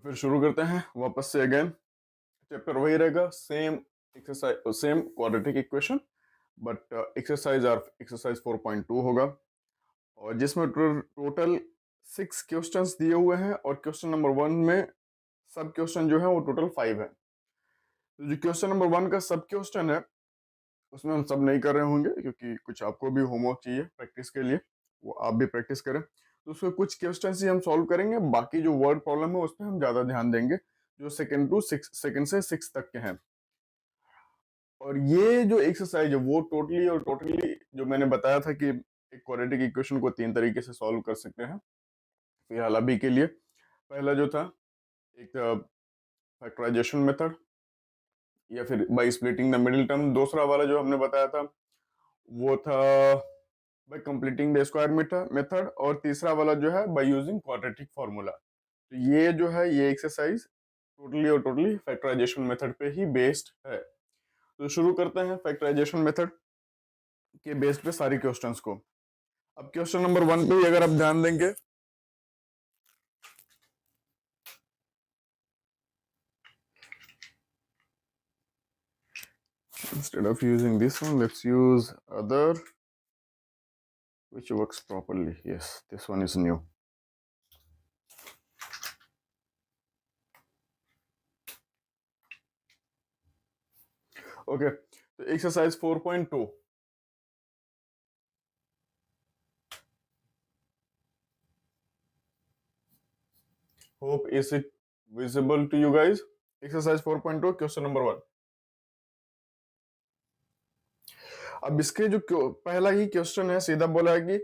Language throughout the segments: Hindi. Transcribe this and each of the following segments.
फिर शुरू करते हैं वापस से अगेन। चैप्टर वही रहेगा, same exercise, same quadratic equation, but exercise 4.2 होगा, और जिसमें टोटल 6 क्वेश्चंस दिए हुए हैं, और क्वेश्चन नंबर 1 में सब क्वेश्चन जो है वो टोटल 5 है। तो जो क्वेश्चन नंबर 1 का सब क्वेश्चन है उसमें हम सब नहीं कर रहे होंगे, क्योंकि कुछ आपको भी होमवर्क चाहिए प्रैक्टिस के लिए, वो आप भी प्रैक्टिस करें। तो उसमें कुछ क्वेश्चन ही हम सॉल्व करेंगे, बाकी जो वर्ड प्रॉब्लम है उस पर हम ज्यादा ध्यान देंगे, जो सेकंड से 6 तक के हैं। और ये जो एक्सरसाइज है वो टोटली जो मैंने बताया था कि एक क्वाड्रेटिक इक्वेशन को 3 तरीके से सॉल्व कर सकते हैं फिलहाल अभी के लिए। पहला जो था एक फैक्टराइजेशन मेथड, या फिर by splitting the middle term. दूसरा वाला जो हमने बताया था वो था bye completing the square method, और तीसरा वाला जो है बाय यूजिंग क्वाड्रेटिक फॉर्मूला। तो ये जो है ये एक्सरसाइज टोटली फैक्टराइजेशन मेथड पे ही बेस्ड है। तो शुरू करते हैं फैक्टराइजेशन मेथड के बेस पे सारी क्वेश्चंस को। अब क्वेश्चन नंबर 1 पे अगर आप ध्यान देंगे, instead of using this one, let's use other which works properly. Yes, this one is new. Okay, so exercise 4.2. Hope is it visible to you guys? Exercise 4.2 question number 1. अब इसके जो पहला ही क्वेश्चन है, सीधा बोला है कि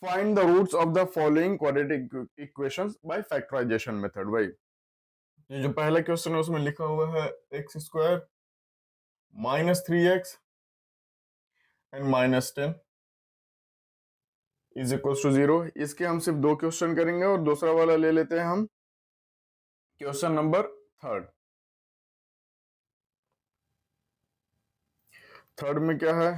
find the roots of the following quadratic equations by factorisation method. भाई ये जो पहला क्वेश्चन है उसमें लिखा हुआ है x square -3x and -10 is equal to 0। इसके हम सिर्फ 2 क्वेश्चन करेंगे, और दूसरा वाला ले लेते हैं हम क्वेश्चन नंबर थर्ड में क्या है,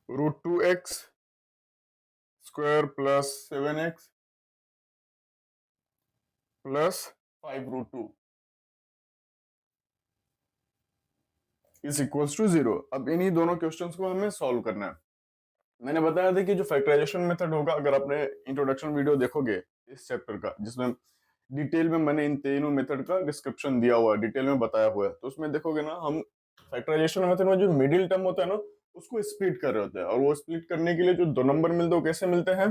√2x square plus 7x plus 5√2 is equals to 0। अब इन्हीं दोनों क्वेश्चंस को हमें सॉल्व करना है। मैंने बताया था कि जो फैक्टराइजेशन मेथड होगा, अगर आपने इंट्रोडक्शन वीडियो देखोगे इस चैप्टर का, जिसमें डिटेल में मैंने इन तीनों मेथड का डिस्क्रिप्शन दिया हुआ है, डिटेल में बताया हुआ है, तो उसमें देखोगे ना, हम फैक्टराइजेशन मेथड में जो मिडिल टर्म होता है ना उसको स्प्लिट कर रहे होते हैं, और वो स्प्लिट करने के लिए जो 2 नंबर मिलते हैं वो कैसे मिलते हैं,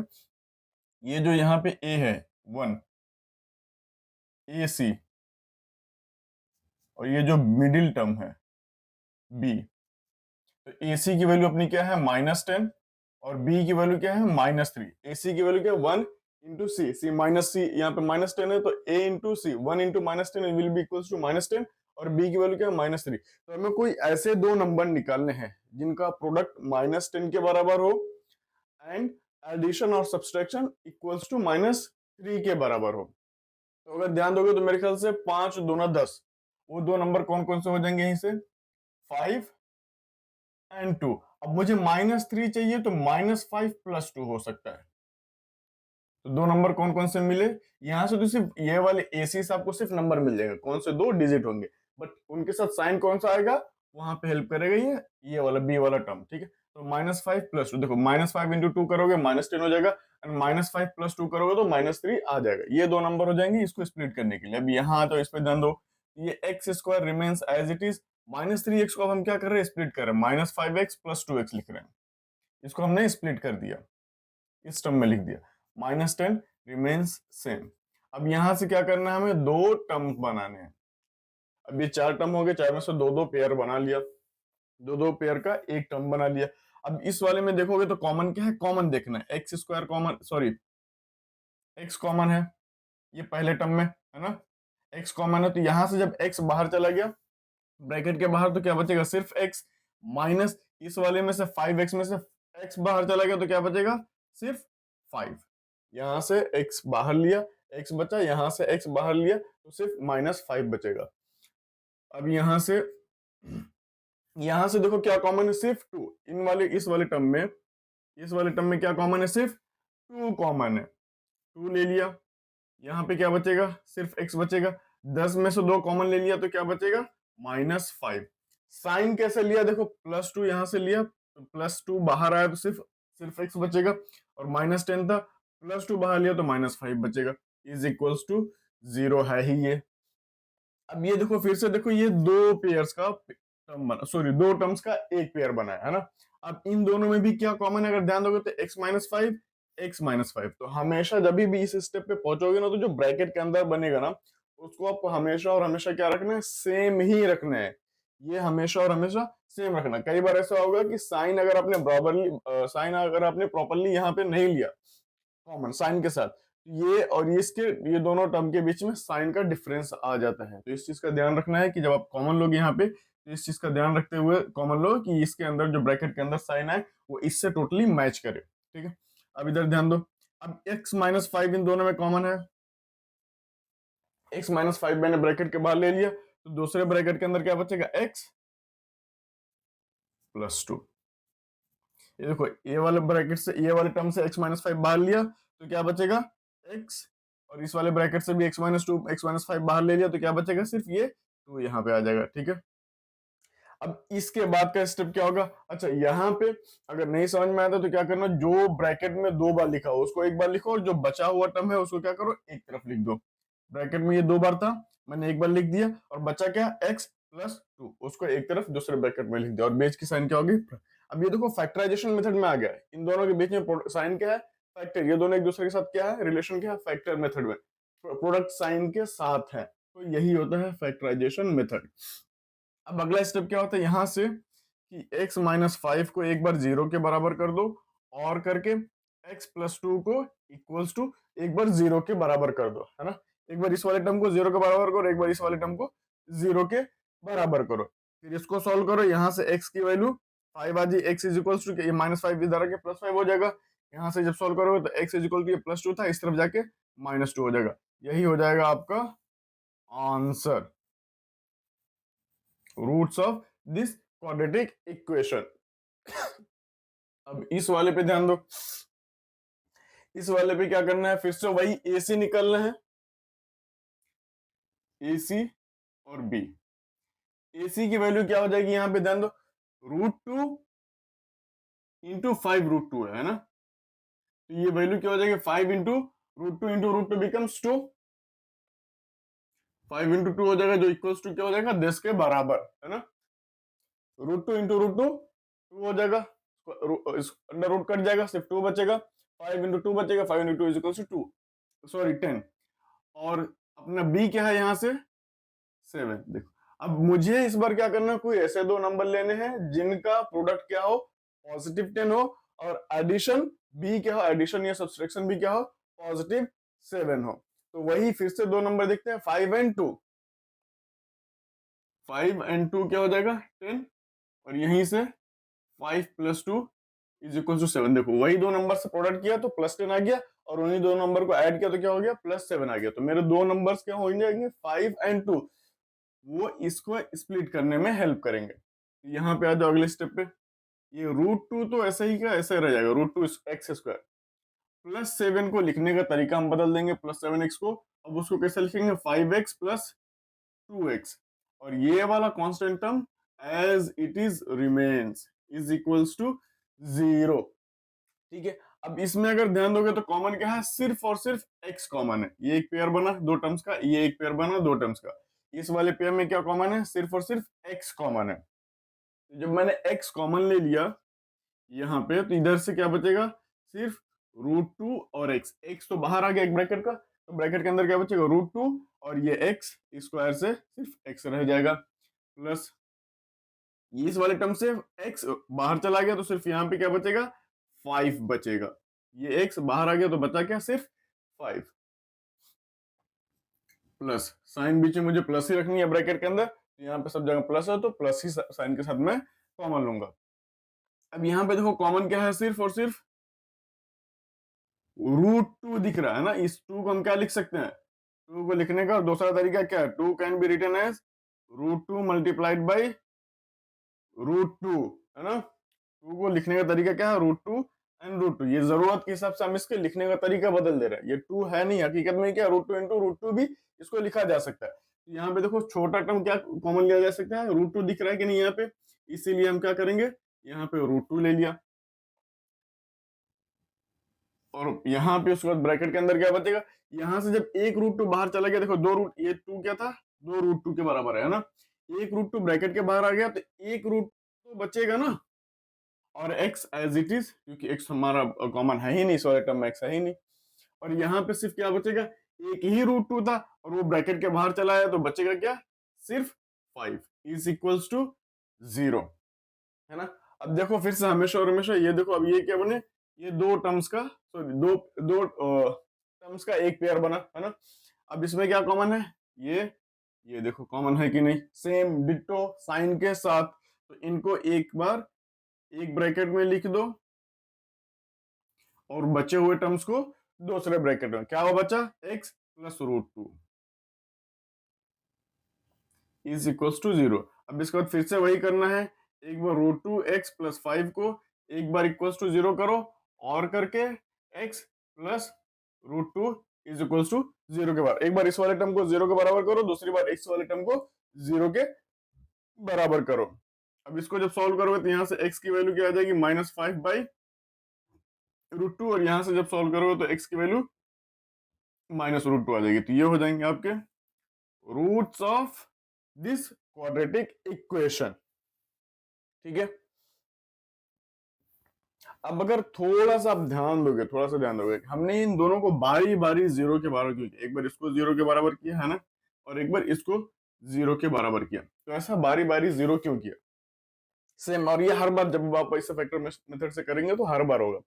ये जो यहाँ पे ए है 1 AC, और ये जो मिडिल टर्म है B, तो AC की वैल्यू अपनी क्या है -10, और B की वैल्यू क्या है -3। AC की वैल्यू क्या है 1 इंटू सी, सी यहाँ पे -10 है, तो A into C 1 into -10 will be equals to -10, और B की वैल्यू क्या है -3। तो हमें कोई ऐसे 2 नंबर निकालने हैं जिनका प्रोडक्ट -10 के बराबर हो एंड एडिशन और सब्सट्रैक्शन इक्वल्स टू -3 के बराबर हो। तो अगर ध्यान दोगे तो मेरे ख्याल से 5 दूना 10, वो 2 नंबर कौन कौन से हो जाएंगे यहीं से, 5 एंड 2। अब मुझे -3 चाहिए, तो -5 + 2 हो सकता है। तो 2 नंबर कौन कौन से मिले यहां से, तो सिर्फ ये वाले AC से आपको सिर्फ नंबर मिल जाएगा, कौन से 2 डिजिट होंगे, बट उनके साथ साइन कौन सा आएगा वहां पे हेल्प करेगा ये वाला B वाला टर्म। ठीक है, तो -5 + 2, देखो -5 इंटू 2 करोगे -10 हो जाएगा, एंड -5 + 2 करोगे तो -3 आ जाएगा। ये 2 नंबर हो जाएंगे इसको स्प्लिट करने के लिए। अब यहाँ तो इस पे ध्यान दो, ये x square remains as it is, -3x को अब हम क्या कर रहे हैं, स्प्लिट कर रहे हैं, -5x + 2x लिख रहे हैं, इसको हमने स्प्लिट कर दिया, इस टर्म में लिख दिया, -10 रिमेन्स सेम। अब यहां से क्या करना है, हमें 2 टर्म बनाने हैं। अब ये 4 टर्म हो गए, 4 में से 2 2 पेयर बना लिया, 2 2 पेयर का एक टर्म बना लिया। अब इस वाले में देखोगे तो कॉमन क्या है, कॉमन देखना है, x square common, sorry x common है ये पहले टर्म में, है ना, एक्स कॉमन है, तो यहां से जब एक्स बाहर चला गया ब्रैकेट के बाहर, तो क्या बचेगा, सिर्फ एक्स, माइनस इस वाले में से 5x में से एक्स बाहर चला गया, तो क्या बचेगा, सिर्फ 5। यहां से एक्स बाहर लिया, एक्स बचा, यहां से एक्स बाहर लिया, तो सिर्फ -5 बचेगा। अब यहां से देखो क्या कॉमन है, सिर्फ 2। इस वाले टर्म में क्या कॉमन है, सिर्फ 2 कॉमन है। 2 ले लिया, यहाँ पे क्या बचेगा, सिर्फ x बचेगा। 10 में से 2 कॉमन ले लिया तो क्या बचेगा, -5। साइन कैसे लिया, देखो +2 यहां से लिया तो +2 बाहर आया तो सिर्फ x बचेगा, और -10 था, +2 बाहर लिया तो -5 बचेगा, इज इक्वल्स टू 0 है ही ये। अब ये देखो फिर से देखो, ये दो पेयर्स का टर्म बना, सॉरी दो टर्म्स का एक पेयर बना है ना। अब इन दोनों में भी क्या कॉमन है, अगर ध्यान दोगे तो x-5 तो हमेशा जब भी इस स्टेप पे पहुंचोगे ना, तो जो ब्रैकेट के अंदर बनेगा ना, उसको आपको हमेशा और हमेशा क्या रखना है, सेम ही रखना है। ये हमेशा और हमेशा सेम रखना। कई बार ऐसा होगा कि साइन अगर आपने प्रॉपरली यहाँ पे नहीं लिया कॉमन साइन के साथ, ये और ये दोनों टर्म के बीच में साइन का डिफरेंस आ जाता है। तो इस चीज का ध्यान रखना है कि जब आप कॉमन लोगे यहाँ पे, तो इस चीज का ध्यान रखते हुए कॉमन लो कि इसके अंदर जो ब्रैकेट के अंदर साइन है वो इससे टोटली मैच करे। ठीक है, अब इधर ध्यान दो, अब x-5 इन दोनों में कॉमन है, x-5 मैंने ब्रैकेट के बाहर ले लिया, तो दूसरे ब्रैकेट के अंदर क्या बचेगा, x+2। ये देखो, ये वाले ब्रैकेट से, ये वाले टर्म से x-5 बाहर लिया तो क्या बचेगा, x, और इस वाले ब्रैकेट से भी x-2 x-5 बाहर ले लिया तो क्या बचेगा, सिर्फ ये 2 यहाँ पे आ जाएगा। ठीक है, अब इसके बाद का स्टेप क्या होगा, अच्छा यहाँ पे अगर नहीं समझ में आता तो क्या करना, जो ब्रैकेट में 2 बार लिखा हो उसको एक बार लिखो, और जो बचा हुआ टर्म है उसको क्या करो, एक तरफ लिख दो। ब्रैकेट में ये 2 बार था, मैंने एक बार लिख दिया, और बचा क्या, x+2, उसको एक तरफ दूसरे ब्रैकेट में लिख दिया, और बीच की साइन क्या होगी। अब ये देखो फैक्टराइजेशन मेथड में आ गया, इन दोनों के बीच में साइन क्या है, फैक्टर, ये दोनों एक दूसरे के साथ क्या है, रिलेशन क्या है, फैक्टर मेथड में प्रोडक्ट साइन के साथ है, तो यही होता है फैक्टराइजेशन मेथड। अब अगला स्टेप क्या होता है, यहां से कि x-5 को एक बार 0 के बराबर कर दो, और करके x+2 को इक्वल्स टू एक बार 0 के बराबर कर दो, है ना। एक बार इस वाले टर्म को 0 के बराबर करो, एक बार इस वाले टर्म को 0 के बराबर करो, फिर इसको सॉल्व करो, यहां से x की वैल्यू 5 आ जाए, x इज इक्वल्स टू, ये -5 इधर आके +5 हो जाएगा, यहां से जब सॉल्व करोगे तो x इज इक्वल टू, ये +2 था, इस तरफ जाके -2 हो जाएगा, यही हो जाएगा आपका answer, roots of this quadratic equation. अब इस वाले पे ध्यान दो, इस वाले पे क्या करना है, फिर से वही AC निकलना है, AC और B। AC की वैल्यू क्या हो जाएगी, यहां पे ध्यान दो, √2 इंटू 5 √2 है ना, तो ये वैल्यू क्या हो जाएगी, 5 इंटू √2 बिकम्स 2, 5 इंटू 2 हो जाएगा, जो इक्वल्स टू क्या हो जाएगा, 10 के बराबर, है ना। √2 इंटू √2 2 हो जाएगा, अंडर रूट कट जाएगा, सिर्फ 2 बचेगा, 5 इंटू 2 बचेगा, 5 into 2 is equals to 2, sorry 10, और अपना B क्या है यहाँ से 7। देखो, अब मुझे इस बार क्या करना है, कोई ऐसे दो नंबर लेने हैं जिनका प्रोडक्ट क्या हो, +10 हो, और एडिशन B क्या हो, एडिशन या सब्सट्रैक्शन भी क्या हो, +7 हो। तो वही फिर से दो नंबर देखते हैं, 5 एंड 2, 5 एंड 2 क्या हो जाएगा 10, और यहीं से 5 + 2 इज इक्वल टू 7। देखो वही दो नंबर से प्रोडक्ट किया तो +10 आ गया, और उन्हीं दो नंबर को ऐड किया तो क्या हो गया, +7 आ गया। तो मेरे दो नंबर्स क्या हो जाएंगे, 5 एंड 2, वो इसको स्प्लिट करने में हेल्प करेंगे। यहाँ पे आ जाओ अगले स्टेप पे, ये √2 तो ऐसे ही का ऐसे रह जाएगा, √2x², +7 को लिखने का तरीका हम बदल देंगे, +7x को, अब उसको कैसे लिखेंगे, 5x + 2x, और ये वाला constant term as it is remains is equals to 0। ठीक है, अब इसमें अगर ध्यान दोगे तो कॉमन क्या है, सिर्फ और सिर्फ x कॉमन है, ये एक पेयर बना दो टर्म्स का, ये एक पेयर बना दो टर्म्स का, इस वाले पेयर में क्या कॉमन है, सिर्फ और सिर्फ x कॉमन है। तो जब मैंने x कॉमन ले लिया यहाँ पे, तो इधर से क्या बचेगा, सिर्फ √2 और x तो बाहर आ गया एक ब्रैकेट का, तो ब्रैकेट के अंदर क्या बचेगा, √2 और ये x स्क्वायर से सिर्फ x रह जाएगा, प्लस इस वाले टर्म से x बाहर चला गया तो सिर्फ यहाँ पे क्या बचेगा, 5 बचेगा, ये x बाहर आ गया तो बचा क्या, सिर्फ 5, प्लस साइन बीच में मुझे प्लस ही रखनी है ब्रैकेट के अंदर, तो यहाँ पे सब जगह प्लस है तो प्लस ही साइन के साथ मैं कॉमन लूंगा। अब यहाँ पे देखो कॉमन क्या है, सिर्फ और सिर्फ √2 दिख रहा है ना, इस 2 को हम क्या लिख सकते हैं, 2 को लिखने का दूसरा तरीका क्या है, 2 can be written as √2 multiplied by √2, है ना। 2 को लिखने का तरीका क्या है, √2 एंड रूट टू, ये जरूरत के हिसाब से हम इसके लिखने का तरीका बदल दे रहे हैं। ये 2 है नहीं, हकीकत में क्या root two into root two भी इसको लिखा जा सकता है। तो यहाँ पे देखो छोटा टर्म क्या कॉमन लिया जा सकता है, रूट टू दिख रहा है कि नहीं यहाँ पे, इसीलिए हम क्या करेंगे, यहाँ पे रूट टू ले लिया, और यहाँ पे उसके बाद ब्रैकेट के अंदर क्या बचेगा, यहाँ से जब एक रूट टू बाहर चला गया, देखो दो रूट, ये टू क्या था, दो रूट टू के बराबर है ना, एक रूट टू ब्रैकेट के बाहर आ गया तो एक रूट तो बचेगा ना, और x एज इट इज, क्योंकि x हमारा कॉमन है ही नहीं, सॉरी टर्म x है ही नहीं, और यहाँ पे सिर्फ क्या बचेगा, एक ही रूट टू था और वो ब्रैकेट के बाहर चला आया, तो बचेगा क्या, सिर्फ 5 इज इक्वल्स टू 0, है ना। अब देखो फिर से हमेशा और हमेशा, ये देखो अब ये क्या बने, ये दो टर्म्स का, सॉरी दो दो टर्म्स का एक पेयर बना, है ना। अब इसमें क्या कॉमन है, ये देखो कॉमन है कि नहीं, सेम डिट्टो साइन के साथ, तो इनको एक बार एक ब्रैकेट में लिख दो और बचे हुए टर्म्स को दूसरे ब्रैकेट में, क्या हुआ बचा, x plus root two is equals to 0। अब इसके बाद फिर से वही करना है, एक बार रूट टू एक्स प्लस 5 को एक बार इक्वल्स टू 0 करो, और करके x plus root two is equals to 0 के बराबर, एक बार इस वाले टर्म को 0 के बराबर करो, दूसरी बार x वाले टर्म को 0 के बराबर करो। अब इसको जब सॉल्व करोगे तो यहाँ से x की वैल्यू क्या आ जाएगी, -5 बाई रूट टू, और यहां से जब सॉल्व करोगे तो x की वैल्यू -√2 आ जाएगी। तो ये हो जाएंगे आपके roots of this quadratic equation, ठीक है। अब अगर थोड़ा सा आप ध्यान दोगे, थोड़ा सा ध्यान दोगे, हमने इन दोनों को बारी बारी 0 के बराबर क्यों किया, एक बार इसको 0 के बराबर किया है ना, और एक बार इसको 0 के बराबर किया, तो ऐसा बारी बारी 0 क्यों किया, सेम, और ये हर बार जब आप ऐसे फैक्टर मेथड से करेंगे तो हर बार होगा।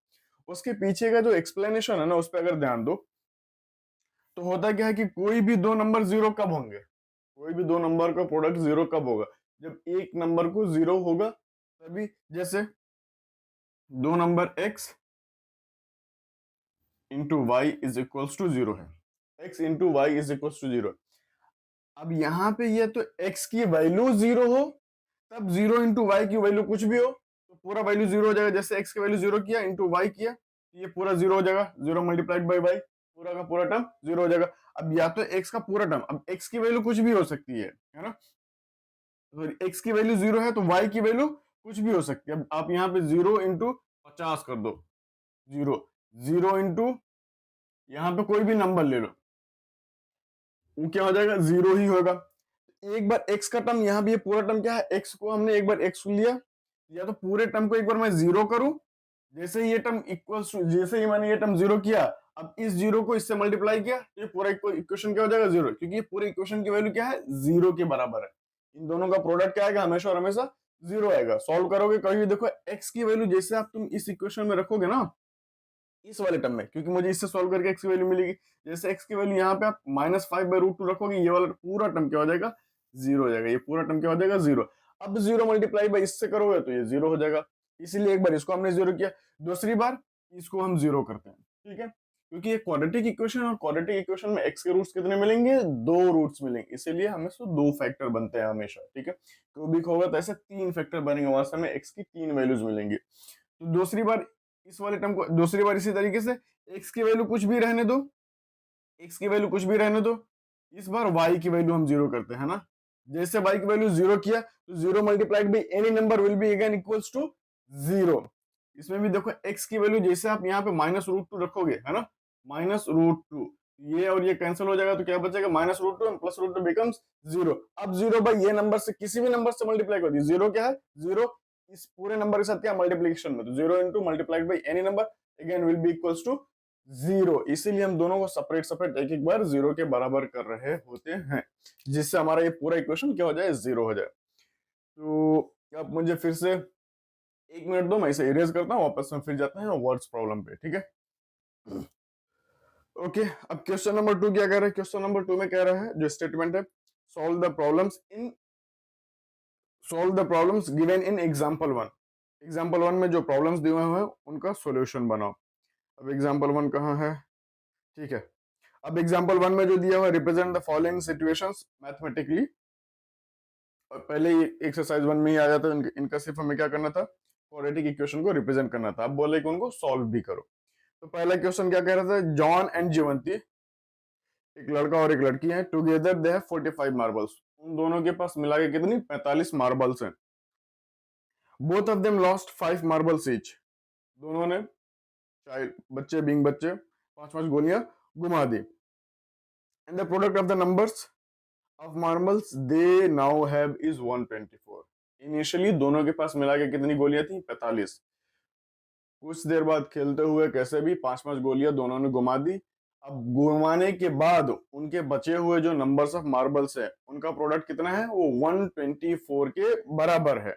उसके पीछे का जो एक्सप्लेनेशन है ना, उस पर अगर ध्यान दो, तो होता क्या है कि कोई भी दो नंबर 0 कब होंगे, कोई भी दो नंबर का प्रोडक्ट 0 कब होगा, जब एक नंबर को 0 होगा तभी, जैसे दो number x into y is equals to 0 है, x into y is equals to 0। अब यहाँ पे ये तो x की वैल्यू 0 हो तब 0 इंटू वाई की वैल्यू कुछ भी हो तो पूरा वैल्यू 0 हो जाएगा, जैसे x की वैल्यू 0 किया इंटू वाई किया, ये पूरा 0 हो जाएगा, 0 मल्टीप्लाइड बाई वाई, पूरा का पूरा टर्म 0 हो जाएगा। अब या तो x का पूरा टर्म, अब x की वैल्यू कुछ भी हो सकती है ना, तो x की वैल्यू 0 है तो y की वैल्यू कुछ भी हो सकती है। अब आप यहाँ पे 0 इंटू 50 कर दो, 0 इंटू यहाँ पे कोई भी नंबर ले लो, वो क्या हो जाएगा, 0 ही होगा। एक बार x का टर्म, यहाँ भी ये पूरा टर्म क्या है, x को हमने एक बार x लिया, या तो पूरे टर्म को एक बार मैं 0 करूं, जैसे ये टर्म इक्वल्स टू, जैसे ही मैंने ये टर्म 0 किया, अब इस 0 को इससे मल्टीप्लाई किया, तो ये पूरा इक्वेशन क्या हो जाएगा, 0, क्योंकि ये पूरे इक्वेशन की वैल्यू क्या है, 0 के बराबर है। इन दोनों का प्रोडक्ट क्या आएगा, हमेशा और हमेशा 0 आएगा। सॉल्व करोगे कभी देखो x की वैल्यू जैसे आप तुम इस इक्वेशन में रखोगे ना, इस वाले टर्म में, क्योंकि मुझे इससे सॉल्व करके x की वैल्यू मिलेगी, जैसे x की वैल्यू यहाँ पे आप -5/√2 रखोगे, ये वाला पूरा टर्म क्या हो जाएगा, 0 हो जाएगा, ये पूरा टर्म क्या हो जाएगा, 0। अब 0 मल्टीप्लाई बाई इससे करोगे तो ये 0 हो जाएगा, इसीलिए एक बार इसको हमने 0 किया, दूसरी बार इसको हम 0 करते हैं, ठीक है, क्योंकि ये क्वाड्रेटिक इक्वेशन, और क्वाड्रेटिक इक्वेशन में x के रूट्स कितने मिलेंगे, 2 रूट्स मिलेंगे, इसीलिए हमें से 2 फैक्टर बनते हैं हमेशा, ठीक है। क्यूबिक होगा तो ऐसे 3 फैक्टर बनेंगे, वहां से हमें x की 3 वैल्यूज मिलेंगी। तो दूसरी बार इस वाले टर्म को, दूसरी बार इसी तरीके से x की वैल्यू कुछ भी रहने दो, x की वैल्यू कुछ भी रहने दो, इस बार y की वैल्यू हम 0 करते हैं ना, जैसे y की वैल्यू 0 किया तो 0 multiplied by any number will be again equals to 0। इसमें भी देखो x की वैल्यू जैसे आप यहाँ पे -√2 रखोगे, है ना, -√2, ये और ये कैंसिल हो जाएगा, तो क्या बचेगा, -√2 एंड +√2 बिकम्स 0। अब 0 बाई ये नंबर से किसी भी नंबर से मल्टीप्लाई कर दिए, 0 क्या है, 0 इस पूरे नंबर के साथ क्या मल्टीप्लिकेशन में, तो 0 into multiplied by any number again will be equals to 0। इसीलिए हम दोनों को सेपरेट सेपरेट एक एक बार 0 के बराबर कर रहे होते हैं, जिससे हमारा ये पूरा इक्वेशन क्या हो जाए, 0 हो जाए। तो आप मुझे फिर से 1 मिनट दो, मैं इसे इरेज करता हूँ, वापस में फिर जाते हैं वर्ड्स प्रॉब्लम पे, ठीक है। ओके, अब क्वेश्चन नंबर 2 क्या कह रहा है, क्वेश्चन नंबर 2 में कह रहा है, जो स्टेटमेंट है, solve the problems given in example 1। Example 1 में जो प्रॉब्लम्स दिए हुए हैं उनका सॉल्यूशन बनाओ। अब एग्जांपल 1 कहाँ है, ठीक है। अब एग्जांपल 1 में जो दिया हुआ है, represent the following situations mathematically, और पहले ही एक्सरसाइज 1 में ही आ जाता है, इनका सिर्फ हमें क्या करना था, क्वाड्रेटिक इक्वेशन को रिप्रेजेंट करना था। अब बोले कि उनको सॉल्व भी करो। तो पहला क्वेश्चन क्या कह रहा था, जॉन एंड जीवंती, एक लड़का और एक लड़की है, टुगेदर दे हैव 45 मार्बल्स, उन दोनों के पास मिला के कितनी 45 मार्बल्स हैं। Both of them lost 5 marbles each, दोनों ने, चाइल्ड बच्चे बीइंग बच्चे, 5-5 गोलियां घुमा दी। And the product of the numbers of marbles they now have is 124। Initially दोनों के पास मिला के कितनी गोलियां थी, 45। कुछ देर बाद खेलते हुए कैसे भी 5-5 गोलियां दोनों ने घुमा दी। अब घुमाने के बाद उनके बचे हुए जो नंबर्स ऑफ मार्बल्स है उनका प्रोडक्ट कितना है, वो 124 के बराबर है।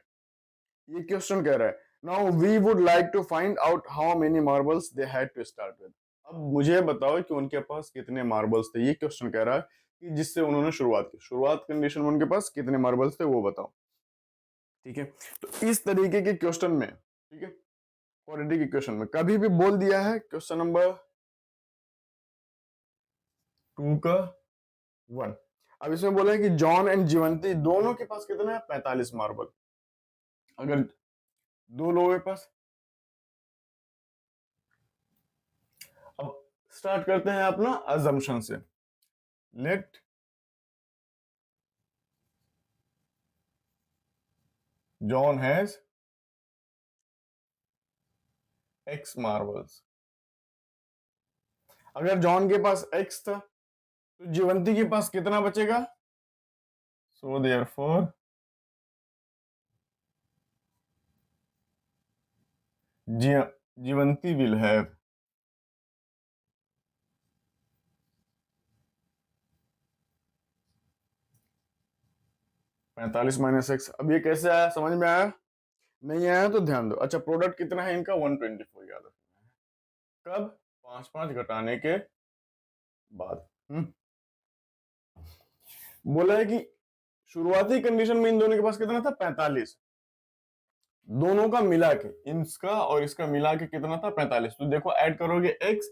ये क्वेश्चन कह रहा है now we would like to find out how many marbles they had to start with. अब मुझे बताओ कि उनके पास कितने मार्बल्स थे। ये क्वेश्चन कह रहा है कि जिससे उन्होंने शुरुआत की, शुरुआत कंडीशन में उनके पास कितने मार्बल्स थे वो बताओ। ठीक है, तो इस तरीके के क्वेश्चन में, ठीक है, क्वाड्रेटिक इक्वेशन में कभी भी बोल दिया है क्वेश्चन नंबर 2 का 1। अब इसमें बोला है कि जॉन एंड जीवंती दोनों के पास कितना है, 45 मार्बल। अगर दो लोगों के पास, अब स्टार्ट करते हैं अपना अजम्पशन से। Let John has x marbles. अगर जॉन के पास x था तो जीवंती के पास कितना बचेगा, so therefore Jeevanti will have 45 minus x. अब ये कैसे आया, समझ में आया, नहीं आया तो ध्यान दो। अच्छा, प्रोडक्ट कितना है इनका, 124 याद रखना है। कब, 5-5 घटाने के बाद। बोला है कि शुरुआती कंडीशन में इन दोनों के पास कितना था, 45। दोनों का मिला के, इसका और इसका मिला के कितना था, 45। तो देखो ऐड करोगे x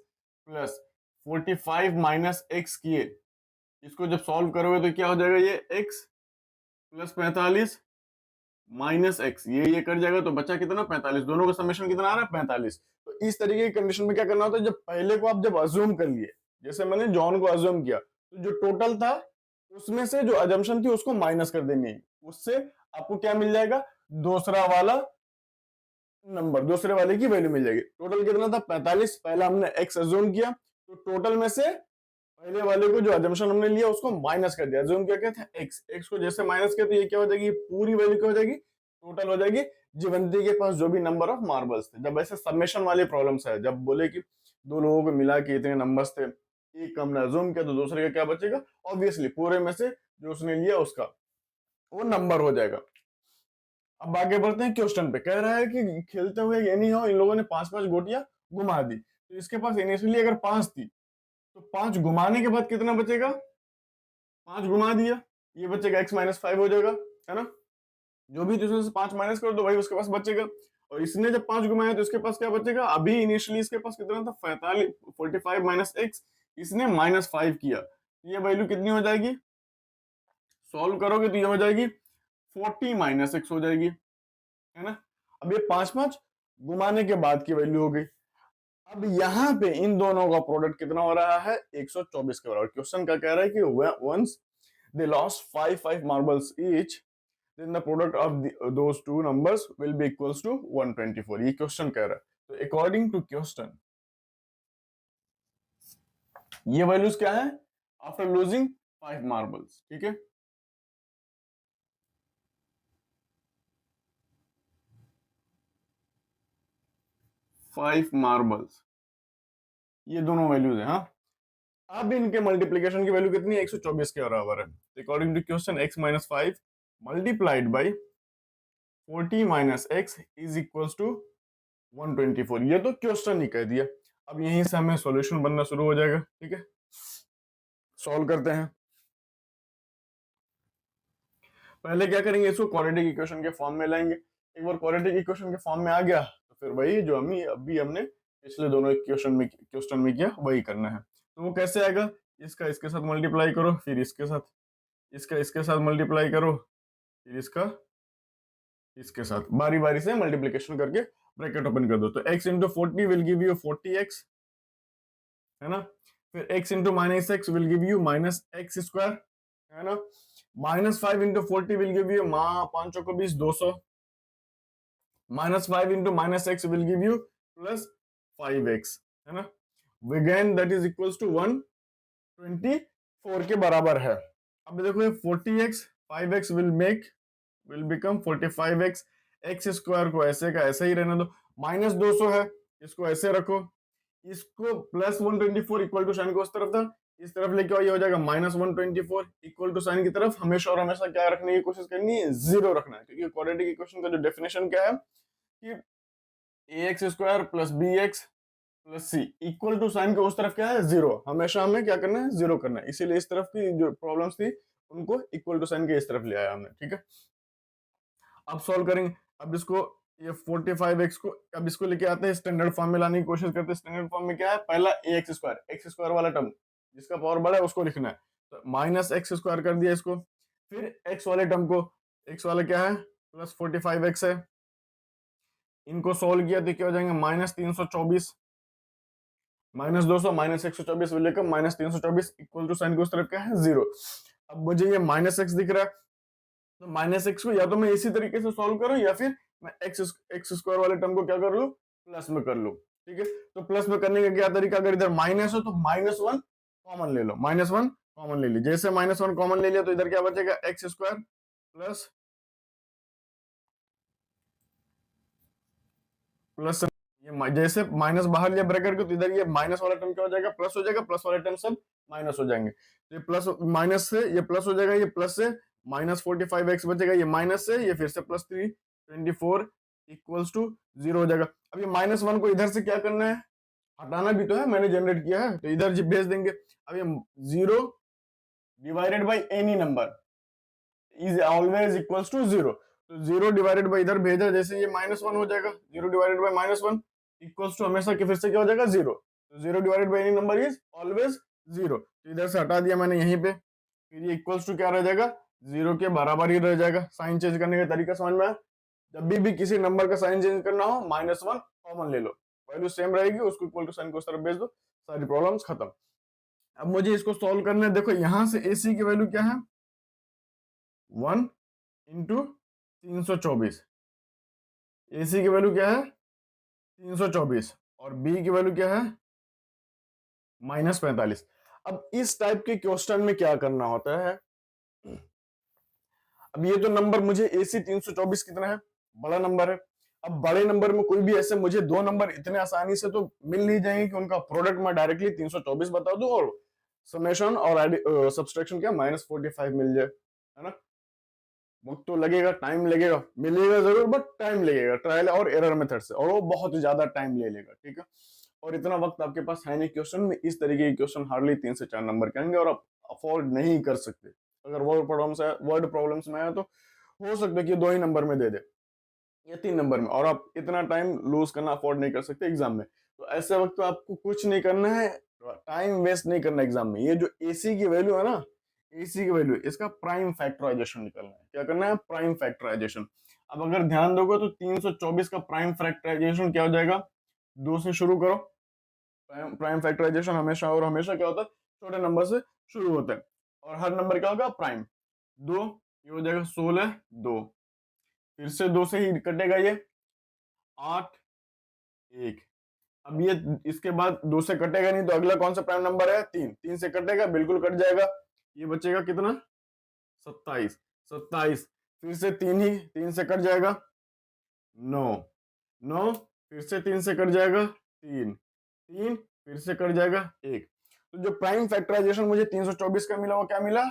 प्लस 45 माइनस एक्स किए, इसको जब सॉल्व करोगे तो क्या हो जाएगा, ये x प्लस 45 माइनस एक्स, ये कट जाएगा तो बचा कितना, 45। दोनों का समेशन कितना आ रहा है, 45। तो इस तरीके की कंडीशन में क्या करना होता है, जब पहले को आप जब अज्यूम कर लिए, जैसे मैंने जॉन को अज्यूम किया, तो जो टोटल था उसमें से जो अजम्पशन थी उसको माइनस कर देनी है, उससे आपको क्या मिल जाएगा, दूसरा वाला नंबर, दूसरे वाले की वैल्यू मिल जाएगी। टोटल कितना था, 45। पहला हमने एक्स अज्यूम किया, तो टोटल में से पहले वाले को जो अजम्पशन हमने लिया उसको माइनस कर दिया। अज्यूम क्या था, एक्स, एक्स को जैसे माइनस किया तो ये क्या हो जाएगी, पूरी वैल्यू क्या हो जाएगी, टोटल हो जाएगी जीवंती के पास जो भी नंबर ऑफ मार्बल्स थे। जब ऐसे सबमिशन वाले प्रॉब्लम्स है, जब बोले कि दो लोगों को मिला के इतने नंबर्स थे, एक का हमने अज्यूम किया तो दूसरे का क्या बचेगा, ऑब्वियसली पूरे में से जो उसने लिया उसका वो नंबर हो जाएगा। अब आगे बढ़ते हैं क्वेश्चन पे। कह रहा है कि खेलते हुए ये नहीं हो, इन लोगों ने 5-5 गोटियां घुमा दी, तो इसके पास इनिशियली अगर 5 थी तो 5 घुमाने के बाद कितना बचेगा, 5 घुमा दिया, ये बचेगा x माइनस 5 हो जाएगा, है ना। जो भी दूसरे से 5 माइनस कर दो भाई उसके पास बचेगा। और इसने जब 5 घुमाया तो इसके पास क्या बचेगा, अभी इनिशियली इसके पास कितना था, 45 माइनस एक्स, इसने -5 किया, ये वैल्यू कितनी हो जाएगी, सॉल्व करोगे तो ये हो जाएगी 40 माइनस एक्स हो जाएगी, है ना। अब ये 5-5 घुमाने के बाद की वैल्यू हो गई। अब यहाँ पे इन दोनों का प्रोडक्ट कितना हो रहा है, 124 के बराबर। क्वेश्चन का कह रहा है कि once they lost 5-5 marbles each, then the product of those two numbers will be equals to 124। ये क्वेश्चन कह रहा है। तो अकॉर्डिंग टू क्वेश्चन ये वैल्यूज क्या है, आफ्टर लूजिंग 5 मार्बल्स, ठीक है। फाइव मार्बल्स, ये दोनों वैल्यूज है, हाँ। अब इनके मल्टीप्लीकेशन की वैल्यू कितनी है, 124 के बराबर है। According to question x minus 5 multiplied by 40 minus x is equals to 124। ये तो क्वेश्चन ही कह दिया। अब यहीं से हमें सॉल्यूशन बनना शुरू हो जाएगा, ठीक है। सॉल्व करते हैं। पहले क्या करेंगे, इसको क्वाड्रेटिक इक्वेशन के फॉर्म में लाएंगे। एक बार क्वाड्रेटिक इक्वेशन के फॉर्म में आ गया तो फिर वही जो हम अभी हमने पिछले दोनों क्वेश्चन में किया वही करना है। तो वो कैसे आएगा, इसका इसके साथ मल्टीप्लाई करो, फिर इसके साथ, इसका इसके साथ मल्टीप्लाई करो, फिर इसका इसके साथ बारी बारी से मल्टीप्लीकेशन करके ब्रैकेट ओपन कर दो। तो x into 40 will give you 40x, है ना। फिर x into minus x will give you minus x square, है ना। -5 इंटू 40 विल गिव यू 5 को 20 200। -5 into minus x will give you plus 5x, है ना। Again that is equals to 124 के बराबर है। अब देखो ये 40x 5x will become 45x। X square को ऐसे का ऐसे ही रहने दो। -200 है, इसको ऐसे रखो। इसको +124 इक्वल टू साइन को उस तरफ था, इस तरफ लेके आओ, ये हो जाएगा -124 इक्वल टू साइन की तरफ हमेशा और हमेशा क्या रखने की कोशिश करनी है, 0 रखना है। क्योंकि क्वाड्रेटिक इक्वेशन का जो डेफिनेशन क्या है कि ax square plus bx plus C equal to sign के उस तरफ क्या है, 0। हमेशा हमें क्या करना है, 0 करना है। इसीलिए इस तरफ की जो प्रॉब्लम्स थी उनको इक्वल टू साइन के इस तरफ ले आया हमने, ठीक है। अब सॉल्व करेंगे। अब इसको ये 45x को अब इसको लेके आते हैं, स्टैंडर्ड फॉर्म में लाने की कोशिश करते हैं। स्टैंडर्ड फॉर्म में क्या है, पहला एक्स स्क्वायर वाला टर्म जिसका पावर बड़ा है उसको लिखना है, तो माइनस एक्स स्क्वायर कर दिया इसको। फिर एक्स वाले टर्म को, एक्स वाला क्या है प्लस 45x है, इनको सोल्व किया तो क्या हो जाएंगे -324 -200 -124 will become -324 equal to sign को उस तरफ क्या है 0। अब मुझे ये -x दिख रहा है, तो -x को या तो मैं इसी तरीके से सॉल्व करूं या फिर मैं एक्स स्क्वायर वाले टर्म को क्या कर लूं, प्लस में कर लूं, ठीक है। तो प्लस में करने का क्या तरीका, अगर इधर माइनस हो तो -1 कॉमन ले लो, -1 कॉमन ले ली। जैसे -1 कॉमन ले लिया तो इधर क्या बचेगा, एक्स स्क्वायर प्लस प्लस ये जैसे माइनस बाहर लिया ब्रैकेट को, तो इधर ये माइनस वाला टर्म क्या हो जाएगा, प्लस हो जाएगा, प्लस वाले टर्म सब माइनस हो जाएंगे। तो ये प्लस माइनस से ये प्लस हो जाएगा, ये प्लस से -45x बचेगा, ये माइनस से ये फिर से +324 इक्वल्स टू 0 हो जाएगा। अब ये -1 को इधर से क्या करना है, हटाना भी तो है, मैंने जनरेट किया है तो इधर भेज देंगे। अब ये 0 divided by any number is always equals to 0। तो 0 डिवाइडेड बाई इधर भेजा, जैसे ये -1 हो जाएगा, 0 डिवाइडेड बाई -1 इक्वल्स टू हमेशा के फिर से क्या हो जाएगा 0। तो 0 divided by any number is always 0। तो इधर से हटा दिया मैंने यहीं पे, फिर ये इक्वल्स टू क्या रह जाएगा, 0 के बराबर ही रह जाएगा। साइन चेंज करने का तरीका समझ में आया। जब भी किसी नंबर का साइन चेंज करना हो -1 कॉमन ले लो, वैल्यू सेम रहेगी, उसको इक्वल टू साइन को उस तरफ भेज दो, सारी प्रॉब्लम्स खत्म। अब मुझे इसको सॉल्व करना है। देखो यहां से AC की वैल्यू क्या है, 1 इंटू 324। AC की वैल्यू क्या है 324 और B की वैल्यू क्या है -45। अब इस टाइप के क्वेश्चन में क्या करना होता है, अब ये तो नंबर मुझे AC 324 कितना है, बड़ा नंबर है। अब बड़े नंबर में कोई भी ऐसे मुझे दो नंबर इतने आसानी से तो मिल नहीं जाएंगे कि उनका प्रोडक्ट मैं डायरेक्टली 324 बता दूं और समेशन और सब्सट्रैक्शन क्या -45 मिल जाए, है ना। वक्त तो लगेगा, टाइम लगेगा, मिलेगा जरूर बट टाइम लगेगा, ट्रायल और एरर मेथड से, और वो बहुत ज्यादा टाइम ले लेगा, ठीक है। और इतना वक्त आपके पास है नहीं क्वेश्चन में, इस तरीके के क्वेश्चन हार्डली 3 से 4 नंबर के आएंगे और आप अफोर्ड नहीं कर सकते। अगर वर्ड प्रॉब्लम्स में आया तो हो सकता है कि 2 ही नंबर में दे दे या 3 नंबर में, और आप इतना टाइम लूज करना अफोर्ड नहीं कर सकते एग्जाम में। तो ऐसे वक्त तो आपको कुछ नहीं करना है, टाइम वेस्ट नहीं करना एग्जाम में। ये जो AC की वैल्यू है ना, AC की वैल्यू, इसका प्राइम फैक्टराइजेशन निकलना है। क्या करना है, प्राइम फैक्टराइजेशन। अब अगर ध्यान दोगे तो 324 का प्राइम फैक्टराइजेशन क्या हो जाएगा, 2 से शुरू करो। प्राइम फैक्टराइजेशन हमेशा और हमेशा क्या होता है, छोटे नंबर से शुरू होता है, और हर नंबर क्या होगा प्राइम। 2 ये हो जाएगा 16 2, फिर से 2 से ही कटेगा ये 8 1। अब ये इसके बाद 2 से कटेगा नहीं तो अगला कौन सा प्राइम नंबर है, 3। 3 से कटेगा, बिल्कुल कट जाएगा, ये बचेगा कितना 27 27। फिर से 3 से कट जाएगा 9 9, फिर से 3 से कट जाएगा 3 3, फिर से कट जाएगा 1। तो जो प्राइम फैक्टराइजेशन मुझे 324 का मिला वो क्या मिला,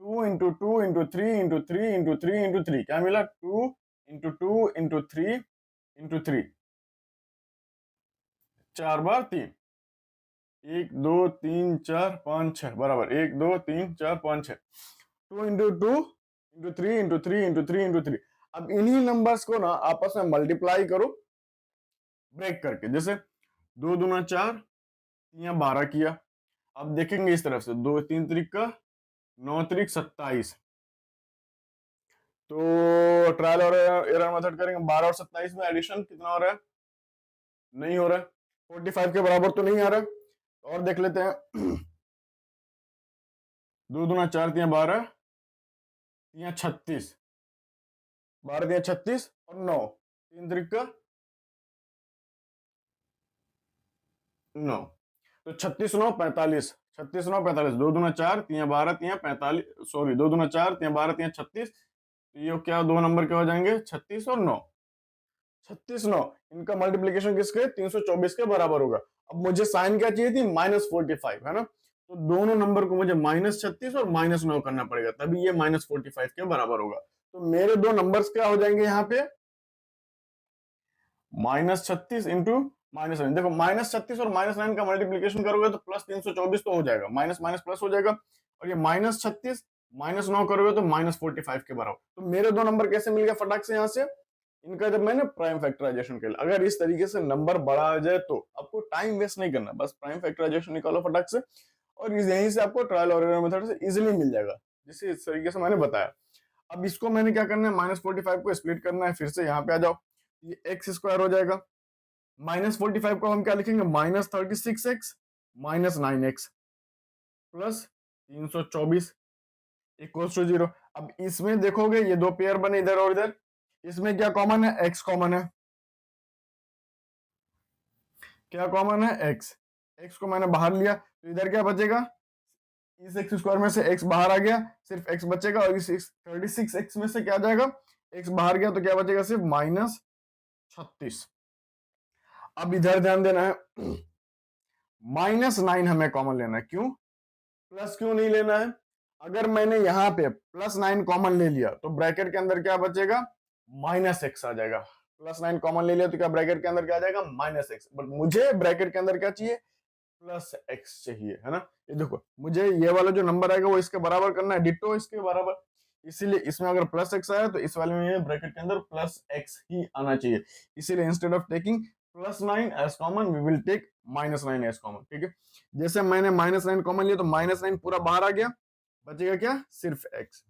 2 into 2 into 3 into 3 into 3 into 3, क्या मिला 2 इंटू 2 इंटू 3 इंटू 3, 4 बार 3, 1 2 3 4 5 6 बराबर 1 2 3 4 5 6, 2 into 2 into 3 into 3 into 3 into 3। अब इन्हीं नंबर्स को ना आपस में मल्टीप्लाई करो ब्रेक करके, जैसे 2 दूना 4 या 12 किया। अब देखेंगे इस तरफ से 2 3 त्रिक का 9 त्रिक 27, तो ट्रायल और एरर मेथड करेंगे। 12 और 27 में एडिशन कितना हो रहा है? नहीं हो रहा है। 45 के बराबर तो नहीं आ रहा है। और देख लेते हैं। 2 दूना 4 तिया 12 तिया 36, 12 तिया 36 और 9, 3 त्रिक 9, तो 36 9 45, 36 9 45, 2 दूना 4 तिया 12 तिया 45, सॉरी 2 दूना 4 तिया 12 तिया 36, तो ये क्या दो नंबर क्या हो जाएंगे? 36 और 9, 36 9, इनका मल्टीप्लीकेशन किसके? 324 के बराबर होगा। अब मुझे साइन क्या चाहिए थी? -45, है ना? तो दोनों नंबर को मुझे -36 और -9 करना पड़ेगा, तभी ये -45 के बराबर होगा। तो मेरे दो नंबर्स क्या हो जाएंगे यहाँ पे? -36 इंटू -9। देखो -36 और -9 का मल्टीप्लीकेशन करोगे तो +324 तो हो जाएगा, माइनस माइनस प्लस हो जाएगा, और ये -36 -9 करोगे तो -45 के बराबर। तो मेरे दो नंबर कैसे मिल गया फटाक से यहाँ से? इनका जब मैंने प्राइम फैक्टराइजेशन किया, अगर इस तरीके से नंबर बड़ा आ जाए तो आपको टाइम वेस्ट नहीं करना, बस प्राइम फैक्टराइजेशन निकालो फटाक से, और यहीं से आपको ट्रायल और एरर मेथड से इजीली मिल जाएगा, जिसे इस तरीके से मैंने बताया। अब इसको मैंने क्या करना है? -45 को स्प्लिट करना है, फिर से यहाँ पे आ जाओ, ये एक्स स्क्वायर हो जाएगा। -45 को हम क्या लिखेंगे? -36x -9x plus 324 equals to 0। अब इसमें देखोगे ये दो पेयर बने इधर और इधर, इसमें क्या कॉमन है? x कॉमन है। क्या कॉमन है? x। x को मैंने बाहर लिया तो इधर क्या बचेगा? इस एक्स स्क्वायर में से x बाहर आ गया, सिर्फ x बचेगा, और इस 36x में से क्या जाएगा? x बाहर गया तो क्या बचेगा? सिर्फ -36। अब इधर ध्यान देना है, -9 हमें कॉमन लेना है। क्यों? प्लस क्यों नहीं लेना है? अगर मैंने यहाँ पे +9 कॉमन ले लिया तो ब्रैकेट के अंदर क्या बचेगा? -x आ जाएगा। +9 कॉमन ले लिया तो क्या ब्रैकेट के अंदर क्या आ जाएगा? -x। बट मुझे ब्रैकेट के अंदर क्या चाहिए? +x चाहिए, है ना? ये देखो, मुझे ये वाला जो नंबर आएगा वो इसके बराबर करना है, डिट्टो इसके बराबर। इसीलिए इसमें अगर +x आया तो इस वाले में ब्रैकेट के अंदर +x ही आना चाहिए। इसीलिए instead of taking +9 as common we will take -9 as common. ठीक है, जैसे मैंने -9 कॉमन लिया तो -9 पूरा बाहर आ गया, बचेगा क्या? सिर्फ x।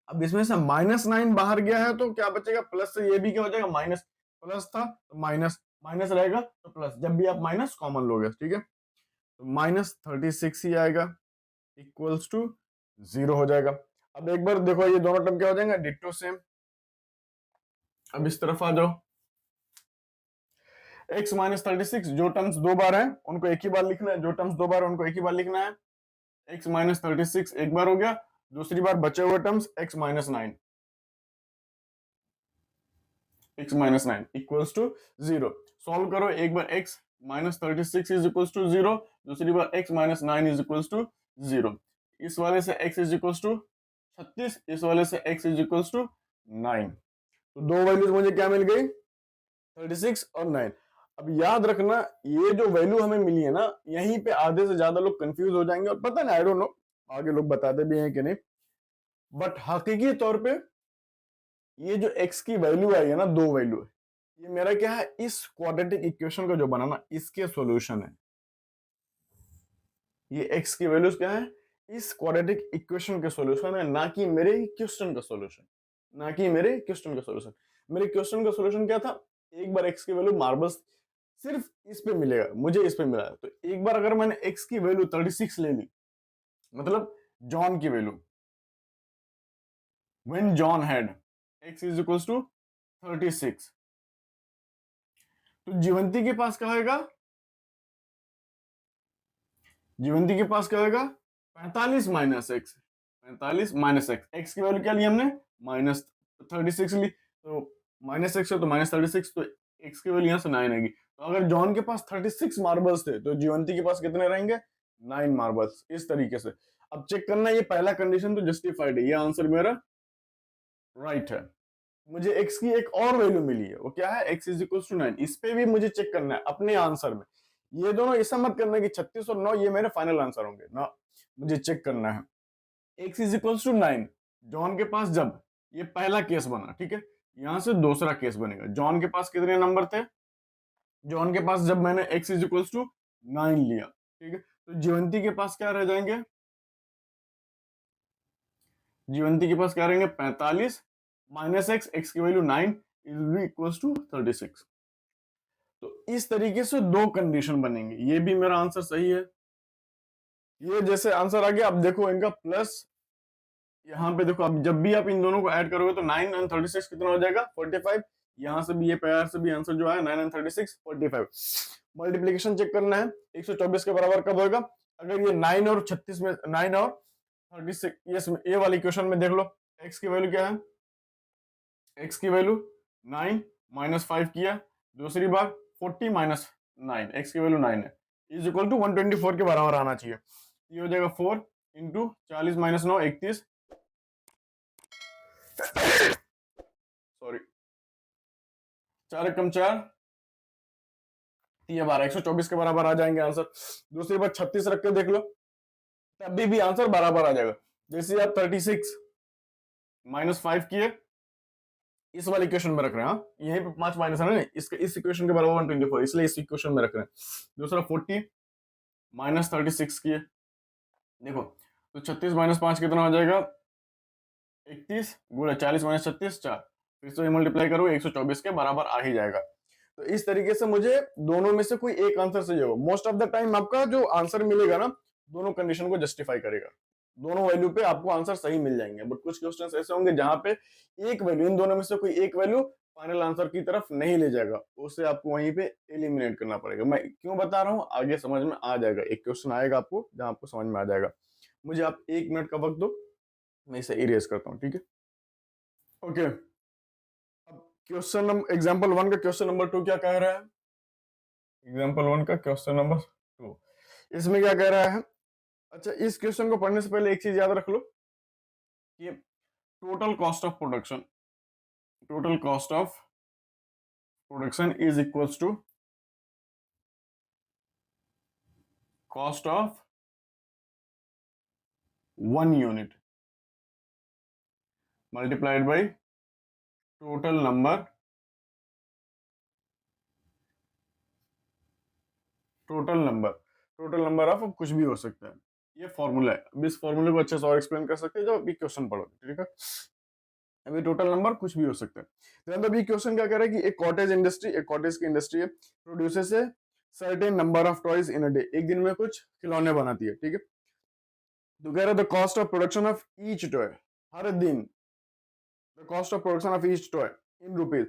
अब इसमें से -9 बाहर गया है तो क्या बचेगा? प्लस से ये भी क्या हो जाएगा? माइनस, प्लस था तो माइनस, माइनस रहेगा तो प्लस, जब भी आप माइनस कॉमन लोगे। ठीक है, तो -36 ही आएगा, इक्वल्स टू 0 हो जाएगा। अब एक बार देखो ये दोनों टर्म क्या हो जाएंगे? Ditto same. अब इस तरफ आ जाओ, x -36 जो टर्म्स दो बार है उनको एक ही बार लिखना है, जो टर्म्स दो बार है उनको एक ही बार लिखना है। x -36 एक बार हो गया, दूसरी बार बचे हुए terms x -9, x -9 equals to 0। Solve करो, एक बार x -36 इज इक्वल्स टू 0, दूसरी बार x -9 इज इक्वल्स टू 0। इस वाले से x इज इक्वल्स टू 36, इस वाले से x इज इक्वल्स टू 9। तो दो वैल्यूज मुझे क्या मिल गई? 36 और 9। अब याद रखना, ये जो वैल्यू हमें मिली है ना, यहीं पे आधे से ज्यादा लोग कंफ्यूज हो जाएंगे, और पता नहीं, आई डोंट नो आगे लोग बताते भी हैं कि नहीं, बट हकीकी तौर पे ये जो x की वैल्यू आई है ना, दो वैल्यू है, ये मेरा क्या है? इस क्वाड्रेटिक इक्वेशन का जो बना ना, इसके सॉल्यूशन है। ये x की वैल्यूज क्या है? इस क्वाड्रेटिक इक्वेशन के सॉल्यूशन है, ना कि मेरे क्वेश्चन का सॉल्यूशन, ना कि मेरे क्वेश्चन का सॉल्यूशन। मेरे क्वेश्चन का सॉल्यूशन क्या था? एक बार x की वैल्यू मार्बल्स सिर्फ इस पे मिलेगा, मुझे इस पे मिला है, तो एक बार अगर मैंने x की वैल्यू 36 ले ली, मतलब जॉन की value, when John had x is equals to 36, तो जीवंती के पास क्या होगा? जीवंती के पास क्या होगा? 45 minus x, 45 minus x. X की वैल्यू क्या ली हमने? -36 ली, तो -x है तो -36, तो x की वैल्यू यहाँ से 9 आएगी। तो अगर जॉन के पास 36 मार्बल्स थे तो जीवंती के पास कितने रहेंगे? 9 मार्बल्स। इस तरीके से अब चेक करना, ये पहला कंडीशन तो जस्टिफाइड है, ये आंसर मेरा राइट है। मुझे x की एक और वैल्यू मिली है, वो क्या है? x is equal to 9। इस पे भी मुझे चेक करना है अपने आंसर में। ये दोनों ऐसा मत करना कि 36 और 9 ये मेरे फाइनल आंसर होंगे ना, मुझे चेक करना है x is equal to 9 John के पास, जब ये पहला केस बना, ठीक है, यहां से दूसरा केस बनेगा। जॉन के पास कितने नंबर थे? जॉन के पास जब मैंने x इज इक्वल टू 9 लिया, ठीक है, तो जीवंती के पास क्या रह जाएंगे? जीवंती के पास क्या रहेंगे? 45 माइनस एक्स, एक्स की वैल्यू 9 इज इक्वल्स टू 36। तो इस तरीके से दो कंडीशन बनेंगे। ये भी मेरा आंसर सही है। ये जैसे आंसर आ गया, अब देखो इनका प्लस, यहाँ पे देखो अब जब भी आप इन दोनों को ऐड करोगे तो 9 एंड 36 कितना हो जाएगा 45। यहाँ से भी ये प्यार से भी आंसर जो आया 9 एंड 36 45। मल्टीप्लीकेशन चेक करना है 124 के बराबर कब होगा, अगर ये 9 और 36 में 9 और 36 ये वाली क्वेश्चन में देख लो, x की वैल्यू क्या है, x की वैल्यू 9 माइनस 5 किया, दूसरी बार 40 माइनस 9, x की वैल्यू 9 है, इज इक्वल टू 124 के बराबर आना चाहिए। ये हो जाएगा 4 इंटू 40 माइनस 9 31, सॉरी 4 कम 4 12, 124 के बराबर आ जाएंगे आंसर। दूसरी बार 36 रख के देख लो, तभी भी आंसर बराबर आ जाएगा। जैसे आप 36 माइनस 5 किए, इस वाली इक्वेशन में रख रहे हैं, हाँ यहीं पे 5 माइनस है ना, इस इक्वेशन के बराबर 124, इसलिए इस इक्वेशन में रख रहे हैं। दूसरा 40 माइनस 36 किए, देखो तो 36 माइनस 5 कितना हो जाएगा 31, गुणा 40 माइनस 36 4, फिर से मल्टीप्लाई करो 124 के बराबर आ ही जाएगा। तो इस तरीके से मुझे दोनों में से कोई एक आंसर सही होगा। मोस्ट ऑफ द टाइम आपका जो आंसर मिलेगा ना, दोनों कंडीशन को जस्टिफाई करेगा, दोनों वैल्यू पे आपको आंसर सही मिल जाएंगे। बट कुछ क्वेश्चंस ऐसे होंगे जहां पे एक वैल्यू, इन दोनों में से कोई एक वैल्यू फाइनल आंसर की तरफ नहीं ले जाएगा, उसे आपको वहीं पे एलिमिनेट करना पड़ेगा। मैं क्यों बता रहा हूँ, आगे समझ में आ जाएगा, एक क्वेश्चन आएगा आपको जहां आपको समझ में आ जाएगा। मुझे आप 1 मिनट का वक्त दो, मैं इसे इरेज करता हूँ, ठीक है। ओके, अब क्वेश्चन नंबर एग्जांपल 1 का क्वेश्चन नंबर 2 क्या कह रहा है, एग्जांपल 1 का क्वेश्चन नंबर 2 इसमें क्या कह रहा है। अच्छा, इस क्वेश्चन को पढ़ने से पहले एक चीज याद रख लो कि total cost of production, total cost of production is equals to cost of 1 unit multiplied by total number, total number of कुछ भी हो सकता है। ये फॉर्मूला है, अब इस फॉर्मूले को अच्छे से और एक्सप्लेन कर सकते हैं जब अभी क्वेश्चन पढ़ोगे, ठीक है। अभी टोटल नंबर कुछ भी हो सकता है। तो अभी क्वेश्चन क्या कह रहा है कि एक कॉटेज इंडस्ट्री, एक कॉटेज की इंडस्ट्री है, produces a certain number of toys in a day, एक दिन में कुछ खिलौने बनाती है, ठीक है। तो कह रहा है the cost of production of each toy, हर दिन the cost of production of each toy in rupees,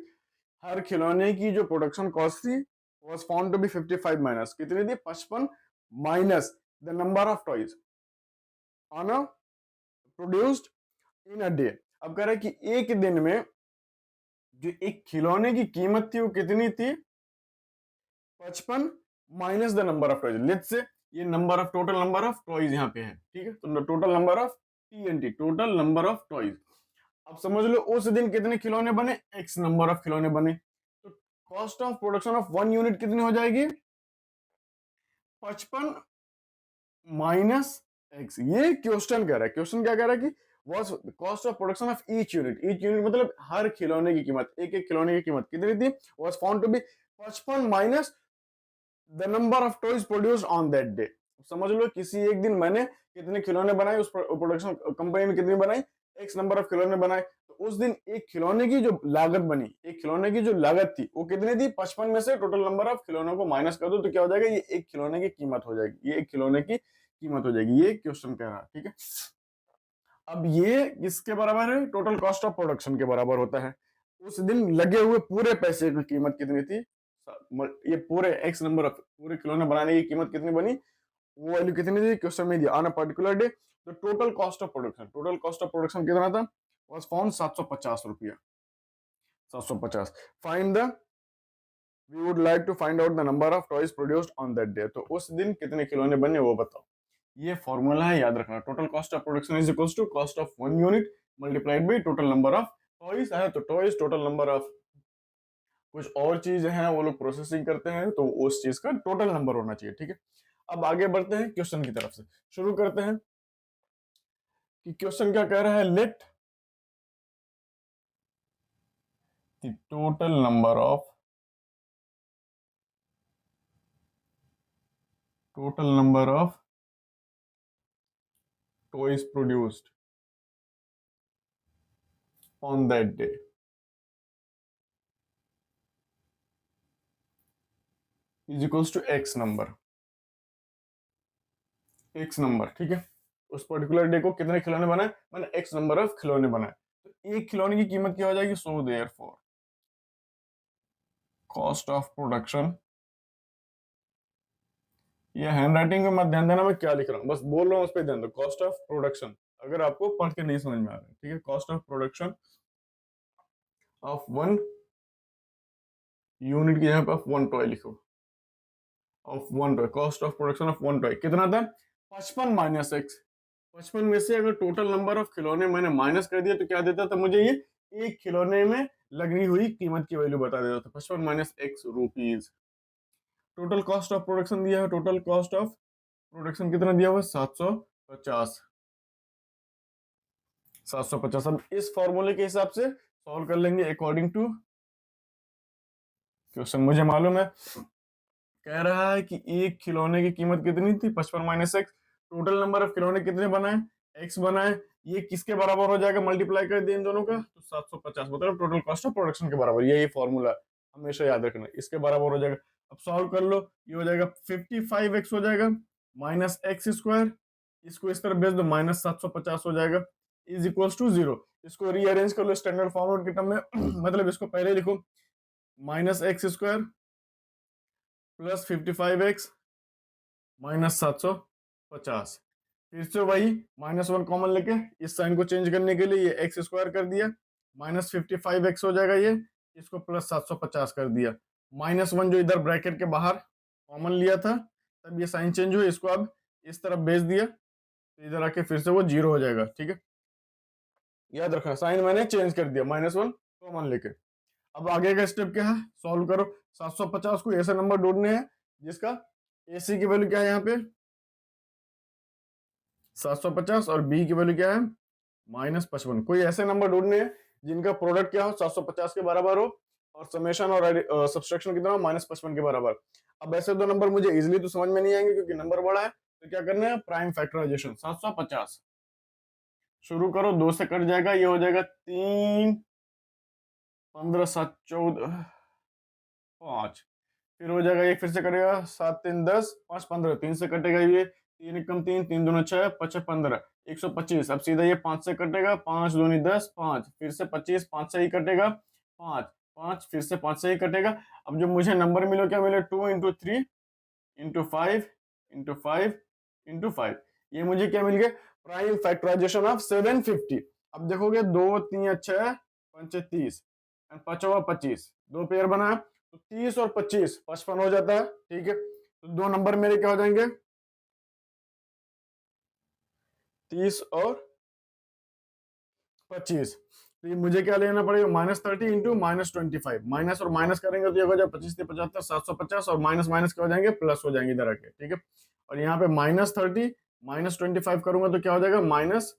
हर खिलौने की जो प्रोडक्शन कॉस्ट थी was found to be 55 minus कितनी थी 55 minus the number of toys on a produced in a day. अब कह रहा है कि एक दिन में जो एक खिलौने की कीमत थी वो कितनी थी 55 minus the number of toys. Let's say ये number of, total number of toys यहाँ पे है, ठीक है, तो total number of TNT, total number of toys. अब समझ लो उस दिन कितने खिलौने बने, एक्स नंबर ऑफ खिलौने बने, तो cost of production of 1 unit कितनी हो जाएगी 55 माइनस एक्स। ये क्वेश्चन कह रहा है, क्वेश्चन क्या कह रहा है कि was cost of production of each unit, each unit मतलब हर खिलौने की कीमत, एक एक खिलौने की कीमत कितनी थी, was found to be 55 minus the number of toys produced on that day. समझ लो किसी एक दिन मैंने कितने खिलौने बनाए, उस प्रोडक्शन कंपनी में कितनी बनाई, एक्स नंबर ऑफ खिलौने बनाए, तो उस दिन एक खिलौने की जो लागत बनी, एक खिलौने की जो लागत थी वो कितनी थी 55 में से टोटल नंबर ऑफ खिलौनों को माइनस कर दो तो क्या हो जाएगा, ये एक खिलौने की कीमत हो जाएगी, ये एक खिलौने की कीमत हो जाएगी। ये क्वेश्चन कह रहा है, ठीक है। अब ये किसके बराबर है, टोटल कॉस्ट ऑफ प्रोडक्शन के बराबर होता है। उस दिन लगे हुए पूरे पैसे की कीमत कितनी थी, ये पूरे एक्स नंबर ऑफ पूरे खिलौने बनाने की कीमत कितनी बनी, वो वैल्यू कितनी थी क्वेश्चन में दिया, ऑन अ पर्टिकुलर डे। तो total cost of production, total cost of production कितना था, वाज फाउंड 750 रुपया, 750। Find the, we would like to find out the number of toys produced on that day, तो उस दिन कितने खिलौने बने वो बताओ। ये फॉर्मूला है, याद रखना, total cost of production is equals to cost of 1 unit multiplied by total number of toys है, तो टॉयज टोटल नंबर ऑफ कुछ और चीज है वो लोग प्रोसेसिंग करते हैं, तो उस चीज का टोटल नंबर होना चाहिए, ठीक है। अब आगे बढ़ते हैं क्वेश्चन की तरफ से, शुरू करते हैं कि क्वेश्चन क्या कह रहा है, let the total number of, total number of toys produced on that day is equals to x number, x number, ठीक है। उस पर्टिकुलर डे को कितने खिलौने बनाए, मैंने एक्स नंबर ऑफ खिलौने बनाए, तो एक खिलौने की कीमत क्या हो जाएगी, so therefore cost of production, ये हैंड राइटिंग में मत ध्यान देना मैं क्या लिख रहा हूँ, बस बोल रहा हूँ उस पर ध्यान दो, कॉस्ट ऑफ प्रोडक्शन, अगर आपको पढ़ के नहीं समझ में आ रहा है, ठीक है, cost of production of one unit की जगह पे आप वन टॉय लिखो, of one toy, cost of production of one toy कितना था, 55 माइनस एक्स, 55 में से अगर टोटल नंबर ऑफ खिलौने मैंने माइनस कर दिया तो क्या देता था मुझे, ये एक खिलौने में लगनी हुई कीमत की वैल्यू बता देता था, 55 minus x rupees. Total cost of production दिया है, टोटल कॉस्ट ऑफ प्रोडक्शन कितना दिया हुआ है, 750, 750। अब इस फॉर्मूले के हिसाब से सॉल्व कर लेंगे अकॉर्डिंग टू क्वेश्चन। मुझे मालूम है कह रहा है कि एक खिलौने की कीमत कितनी थी, 55 minus x, total number of खिलौने कितने बनाए, एक्स बनाए, ये किसके बराबर हो जाएगा, मल्टीप्लाई कर दिए इन दोनों का तो 750, मतलब टोटल कॉस्ट ऑफ प्रोडक्शन के बराबर, यही फॉर्मूला हमेशा याद रखना, इसके बराबर हो जाएगा। अब सॉल्व कर लो, ये हो जाएगा 55x हो जाएगा माइनस एक्स स्क्वायर, इसको इस तरह भेज दो, माइनस 750 हो जाएगा, इज इक्वल्स टू 0। इसको रीअरेंज कर लो स्टैंडर्ड फॉर्मेट के टर्म में मतलब इसको पहले लिखो, minus x square plus 55x minus 750, फिर से वही माइनस वन कॉमन लेके इस साइन को चेंज करने के लिए ये एक्स स्क्वायर कर दिया, माइनस 55x हो जाएगा, ये इसको प्लस 750 कर दिया, माइनस वन जो इधर ब्रैकेट के बाहर कॉमन लिया था तब ये साइन चेंज हुआ, इसको अब इस तरफ भेज दिया तो इधर आके फिर से वो 0 हो जाएगा, ठीक है, याद रखना साइन मैंने चेंज कर दिया, माइनस वन कॉमन लेके। अब आगे का स्टेप क्या है, सॉल्व करो, 750 को ऐसे नंबर ढूंढने हैं जिसका AC की वैल्यू क्या है, यहाँ पे 750 और B की वैल्यू क्या है माइनस 55, कोई ऐसे नंबर ढूंढने हैं जिनका प्रोडक्ट क्या हो 750 के बराबर हो और समेशन और सब्सट्रैक्शन कितना हो माइनस 55 के बराबर। अब ऐसे दो नंबर मुझे इजीली तो समझ में नहीं आएंगे क्योंकि नंबर बड़ा है, तो क्या करना है, प्राइम फैक्टराइजेशन, 750 शुरू करो, 2 से कट जाएगा, ये हो जाएगा 3, 15, 7, 14, 5, फिर हो जाएगा ये फिर से कटेगा, 7, 3, 10, 5, 15, 3 से कटेगा, ये 3 एकम 3, 3 दूनी 6, 5, 15, 125। अब सीधा ये 5 से कटेगा, 5 दूनी 10, 5 फिर से 25, 5 से ही कटेगा, 5, 5 फिर से 5 से ही कटेगा। अब जो मुझे नंबर मिले क्या मिले, 2 इंटू 3 इंटू 5 इंटू 5 इंटू 5, ये मुझे क्या मिल गया, प्राइम फैक्टराइजेशन ऑफ 750। अब देखोगे 2, 3, 6, 5, 30, 5, 25, दो पेयर बना तो 30 और 25 55 हो जाता है, ठीक है, तो दो नंबर मेरे क्या हो जाएंगे, 30 और 25, तो ये मुझे क्या लेना पड़ेगा, माइनस 30 इंटू माइनस 25, माइनस और माइनस करेंगे तो ये हो जाए 25 से 75, 750 और माइनस माइनस क्या हो जाएंगे, प्लस हो जाएंगे इधर आके, ठीक है, और यहाँ पे माइनस 30 माइनस 25 करूंगा तो क्या हो जाएगा माइनस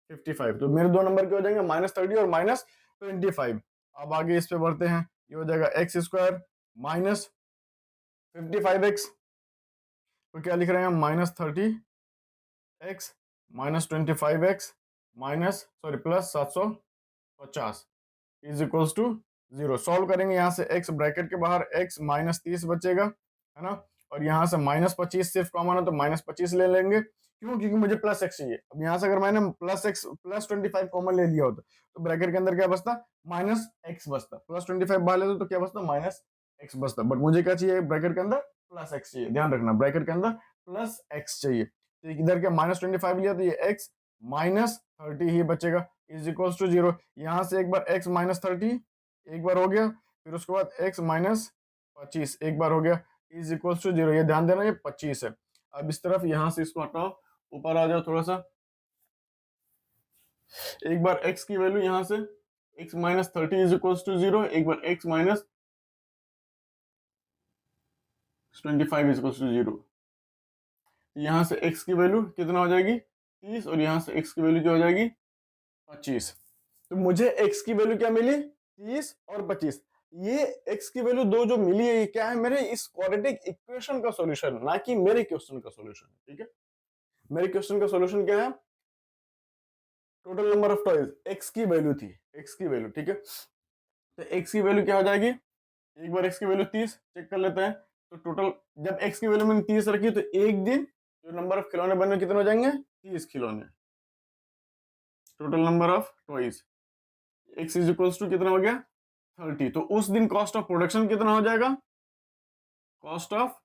55, तो मेरे दो नंबर क्या हो जाएंगे, माइनस 30 और माइनस 25। अब आगे इस पे बढ़ते हैं, ये हो जाएगा एक्स स्क्वायर माइनस 55x, तो क्या लिख रहे हैं हम, minus 30x minus 25x minus sorry plus 750 is equals to 0। Solve करेंगे, यहाँ से x ब्रैकेट के बाहर x माइनस 30 बचेगा, है ना, और यहाँ से माइनस 25 सिर्फ कॉमन है तो माइनस 25 ले लेंगे, क्यों, क्योंकि मुझे प्लस x चाहिए। अब यहाँ से अगर मैंने प्लस x प्लस 25 कॉमन ले लिया होता तो ब्रैकेट के अंदर क्या बचता, माइनस x बचता, प्लस 25 बाहर लेते तो क्या बचता, माइनस x बचता, बट मुझे क्या चाहिए ब्रैकेट के अंदर, प्लस x चाहिए, ध्यान रखना ब्रैकेट के अंदर प्लस x चाहिए, तो इधर के माइनस 25 लिया तो ये x माइनस 30 ही बचेगा इज इक्वल्स टू 0। यहाँ से एक बार x माइनस 30 एक बार हो गया, फिर उसके बाद x माइनस 25 एक बार हो गया इज इक्वल्स टू 0, ये ध्यान देना ये 25 है। अब इस तरफ यहाँ से इसको हटाओ, ऊपर आ जाओ थोड़ा सा, एक बार x की वैल्यू यहाँ से x minus 30 is equals to 0, एक बार x minus 25 is equals to 0, यहाँ से x की वैल्यू कितना हो जाएगी 30 और यहाँ से x की वैल्यू क्या हो जाएगी 25, तो मुझे x की वैल्यू क्या मिली 30 और 25, ये x की वैल्यू दो जो मिली है ये क्या है, मेरे इस क्वाड्रेटिक इक्वेशन का सॉल्यूशन, ना कि मेरे क्वेश्चन का सॉल्यूशन, ठीक है। मेरे क्वेश्चन का सॉल्यूशन क्या है, total number of toys x की वैल्यू थी, एक्स की वैल्यू, ठीक है। तो एक्स की वैल्यू क्या हो जाएगी, एक बार एक्स की वैल्यू 30 चेक कर लेते हैं। तो टोटल जब एक्स की वैल्यू मैंने 30 रखी तो एक दिन जो नंबर ऑफ खिलौने बनने कितने हो जाएंगे, 30 खिलौने। Total number of toys x is equals to कितना हो गया, 30। तो उस दिन कॉस्ट ऑफ प्रोडक्शन कितना हो जाएगा, कॉस्ट ऑफ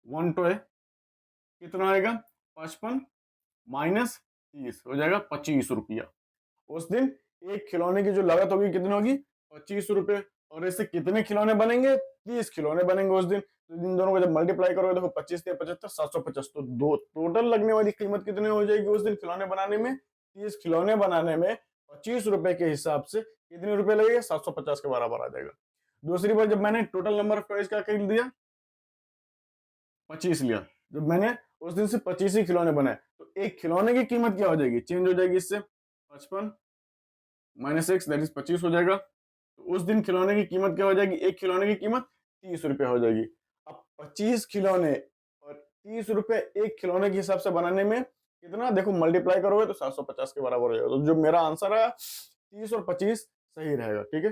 वन टॉय कितना आएगा, 55 माइनस 30 हो जाएगा 25 रुपया। उस दिन एक खिलौने की जो लागत होगी कितनी होगी, 25 रुपए। और ऐसे कितने खिलौने बनेंगे, 30 खिलौने बनेंगे उस दिन। तो इन दोनों को जब मल्टीप्लाई करोगे देखो 25 से 75 750, तो दो टोटल लगने वाली कीमत कितनी हो जाएगी उस दिन खिलौने बनाने में, 30 खिलौने बनाने में 25 रुपए के हिसाब से कितने रुपए लगेगा, 750 के बराबर आ जाएगा। दूसरी बार जब मैंने टोटल नंबर ऑफ टॉयज क्या कर दिया, 25 लिया, जब मैंने उस दिन से 25 ही खिलौने बनाए, तो एक खिलौने की कीमत क्या हो जाएगी, चेंज हो जाएगी इससे, 55 माइनस एक्स दैट इज 25 हो जाएगा। तो उस दिन खिलौने की कीमत क्या हो जाएगी, एक खिलौने की कीमत 30 रुपए हो जाएगी। अब 25 खिलौने और 30 रुपए एक खिलौने के हिसाब से बनाने में कितना, देखो मल्टीप्लाई करोगे तो 750 के बराबर हो जाएगा। तो जो मेरा आंसर है 30 और 25 सही रहेगा, ठीक है।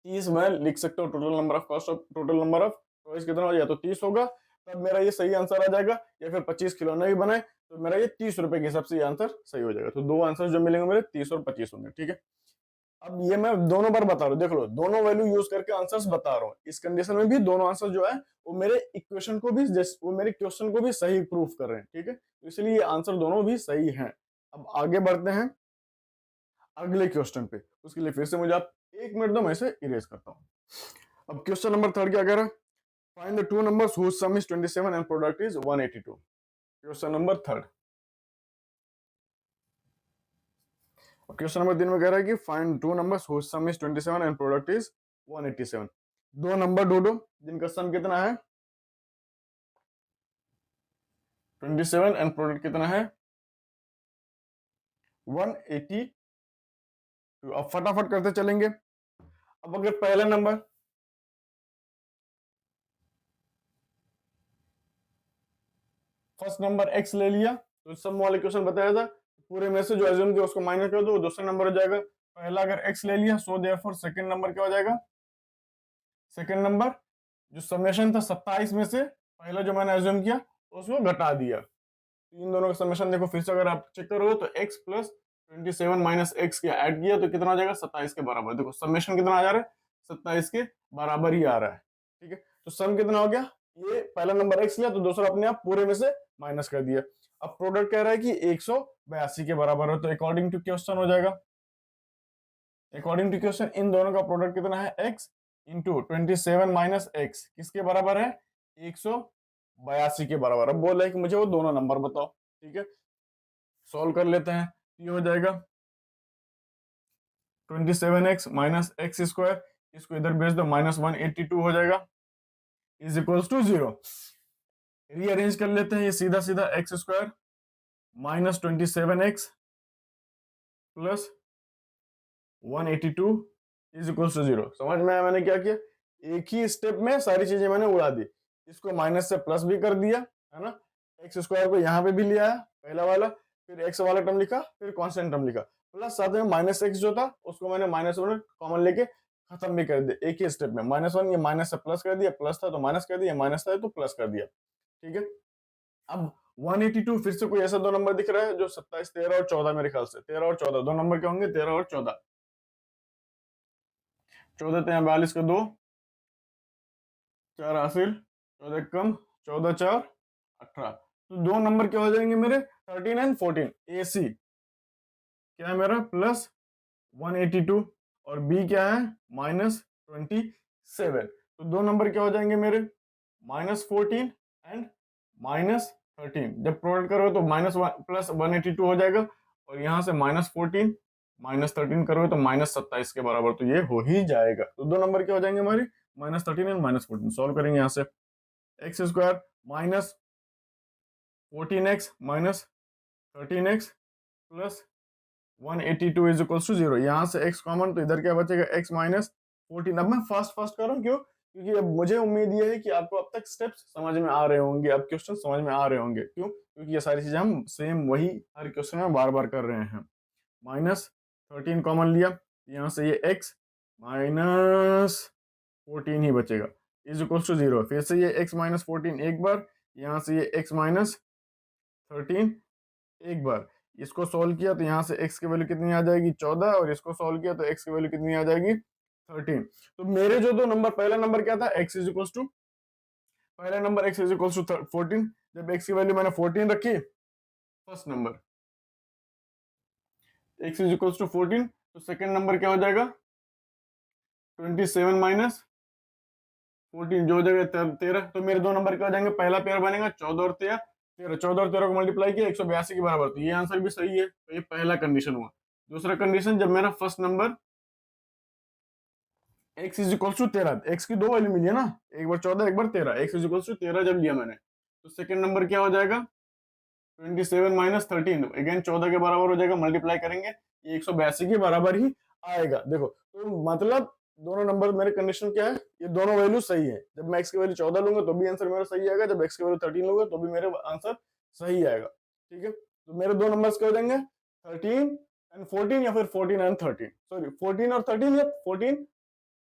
30 मैं लिख सकता हूँ total number of cost of total number of toys कितना हो जाएगा, तो 30 होगा, तब मेरा ये सही आंसर आ जाएगा। या फिर 25 खिलौने भी बनाए तो मेरा ये 30 रुपए के हिसाब से ये आंसर सही हो जाएगा। तो दो आंसर जो मिलेंगे मेरे 30 और 25 होंगे, ठीक है। अब ये मैं दोनों बार बता रहा हूँ, देख लो दोनों वैल्यू यूज करके आंसर्स बता रहा हूँ। इस कंडीशन में भी दोनों आंसर जो है वो मेरे इक्वेशन को भी वो मेरे क्वेश्चन को भी सही प्रूफ कर रहे हैं, ठीक है। तो इसलिए ये आंसर दोनों भी सही हैं। अब आगे बढ़ते हैं अगले क्वेश्चन पे, उसके लिए फिर से मुझे आप 1 मिनट दो, मैं इसे इरेज करता हूँ। अब क्वेश्चन नंबर 3 क्या कह रहा है, find the two numbers whose sum is 27 and product is 182। Question number 3। Question number 3 में कह रहा है कि find two numbers whose sum is 27 and product is 187। दो नंबर ढूंढो जिनका सम कितना है 27 एंड प्रोडक्ट कितना है 180। अब फटाफट करते चलेंगे। अब अगर पहला नंबर फर्स्ट नंबर x ले लिया तो सम वाले क्वेश्चन बताया था, पूरे में से जो एज्यूम किया उसको माइनस कर दो, दूसरा नंबर हो जाएगा। पहला अगर x ले लिया सो देयरफॉर सेकंड नंबर क्या हो जाएगा, सेकंड नंबर जो समेशन था 27 में से पहला जो मैंने एज्यूम किया उसको घटा दिया। इन दोनों का समेशन देखो फिर से अगर आप चेक करोगे तो x प्लस 27 माइनस एक्स के ऐड किया तो कितना आ जाएगा 27 के बराबर। देखो समेशन कितना आ जा रहा है 27 के बराबर ही आ रहा है, ठीक है। तो सम कितना हो गया, ये पहला नंबर x लिया तो दूसरा अपने आप पूरे में से माइनस कर दिया। अब प्रोडक्ट कह रहा है कि 182 के बराबर है, तो अकॉर्डिंग टू क्वेश्चन हो जाएगा, अकॉर्डिंग टू क्वेश्चन इन दोनों का प्रोडक्ट कितना है x इंटू 27 माइनस एक्स किसके बराबर है 182 के बराबर। अब बोल रहा है कि मुझे वो दोनों नंबर बताओ, ठीक है। सॉल्व कर लेते हैं, ये हो जाएगा 27x माइनस एक्स स्क्वायर, इसको इधर भेज दो माइनस 182 हो जाएगा इज इक्वल्स टू 0। रीअरेंज कर लेते हैं ये सीधा सीधा x square minus 27x plus 182 is equals to 0। समझ में आया मैंने क्या किया, एक ही स्टेप में सारी चीजें मैंने उड़ा दी। इसको माइनस से प्लस भी कर दिया है ना, एक्स स्क्वायर को यहाँ पे भी लिया है पहला वाला, फिर एक्स वाला टर्म लिखा, फिर कांस्टेंट टर्म लिखा, प्लस साथ में माइनस एक्स जो था उसको मैंने माइनस वन कॉमन लेके खत्म भी कर दिया एक ही स्टेप में। माइनस वन ये माइनस से प्लस कर दिया, प्लस था तो माइनस कर दिया, माइनस था तो प्लस कर दिया, ठीक है। अब 182 फिर से कोई ऐसा दो नंबर दिख रहा है जो 27 13 और 14 मेरे ख्याल से 13 और 14 दो नंबर क्या होंगे 13 और 14, 14 13 42 का 2 4 हासिल 14 कम 14 4 18, तो दो नंबर क्या हो जाएंगे मेरे 13 एंड 14। ए सी क्या है मेरा प्लस 182 और बी क्या है माइनस 27, तो दो नंबर क्या हो जाएंगे मेरे माइनस 14 एंड माइनस 13। जब प्रोडक्ट करोगे तो माइनस प्लस 182 हो जाएगा और यहाँ से माइनस 14 माइनस 13 करोगे तो माइनस 27 के बराबर, तो ये हो ही जाएगा। तो दो नंबर क्या हो जाएंगे हमारे माइनस 13 एंड माइनस 14। सॉल्व करेंगे यहाँ से x square minus 14x minus 13x plus 182 is equals to 0। यहाँ से x कॉमन तो इधर क्या बचेगा x माइनस 14। अब मैं फास्ट कर रहा हूँ क्यों, क्योंकि अब मुझे उम्मीद ये है कि आपको अब तक स्टेप्स समझ में आ रहे होंगे, अब क्वेश्चन समझ में आ रहे होंगे। क्यों, क्योंकि ये सारी चीजें हम सेम वही हर क्वेश्चन में बार बार कर रहे हैं। माइनस 13 कॉमन लिया, यहाँ से ये x माइनस 14 ही बचेगा, इज इक्वल टू 0। फिर से ये x माइनस 14 एक बार, यहाँ से ये x माइनस 13 एक बार। इसको सॉल्व किया तो यहाँ से x की वैल्यू कितनी आ जाएगी 14, और इसको सॉल्व किया तो x की वैल्यू कितनी आ जाएगी 13। तो मेरे जो दो नंबर, पहला नंबर क्या था x इज इक्वल टू, पहला number x is equal to 14, जब x की वैल्यू मैंने 14 रखी, first number x is equal to 14, तो सेकंड नंबर क्या हो जाएगा 27 माइनस 14 जो हो जाएगा 13। तो मेरे दो नंबर क्या हो जाएंगे, पहला पेयर बनेगा 14 और 13, 14 और 13 को मल्टीप्लाई किया 182 के बराबर, तो ये आंसर भी सही है। तो ये पहला कंडीशन हुआ। दूसरा कंडीशन, जब मेरा first number x is equal to 13, x की दो वैल्यू मिली है ना, एक बार 14 एक बार 13, x इज इक्वल टू 13 जब लिया मैंने, तो सेकंड नंबर क्या हो जाएगा 27 माइनस 13, अगेन 14 के बराबर हो जाएगा, मल्टीप्लाई करेंगे ये 182 के बराबर ही आएगा। देखो तो मतलब दोनों नंबर मेरे कंडीशन क्या है, ये दोनों वैल्यू सही है। जब मैं x की वैल्यू 14 लूंगा तो भी आंसर मेरा सही आएगा, जब x की वैल्यू 13 लूंगा तो भी मेरे आंसर सही आएगा। ठीक है, तो मेरे दो नंबर्स क्या हो जाएंगे 13 एंड 14, या फिर 14 एंड 13, सॉरी 14 और 13, या 14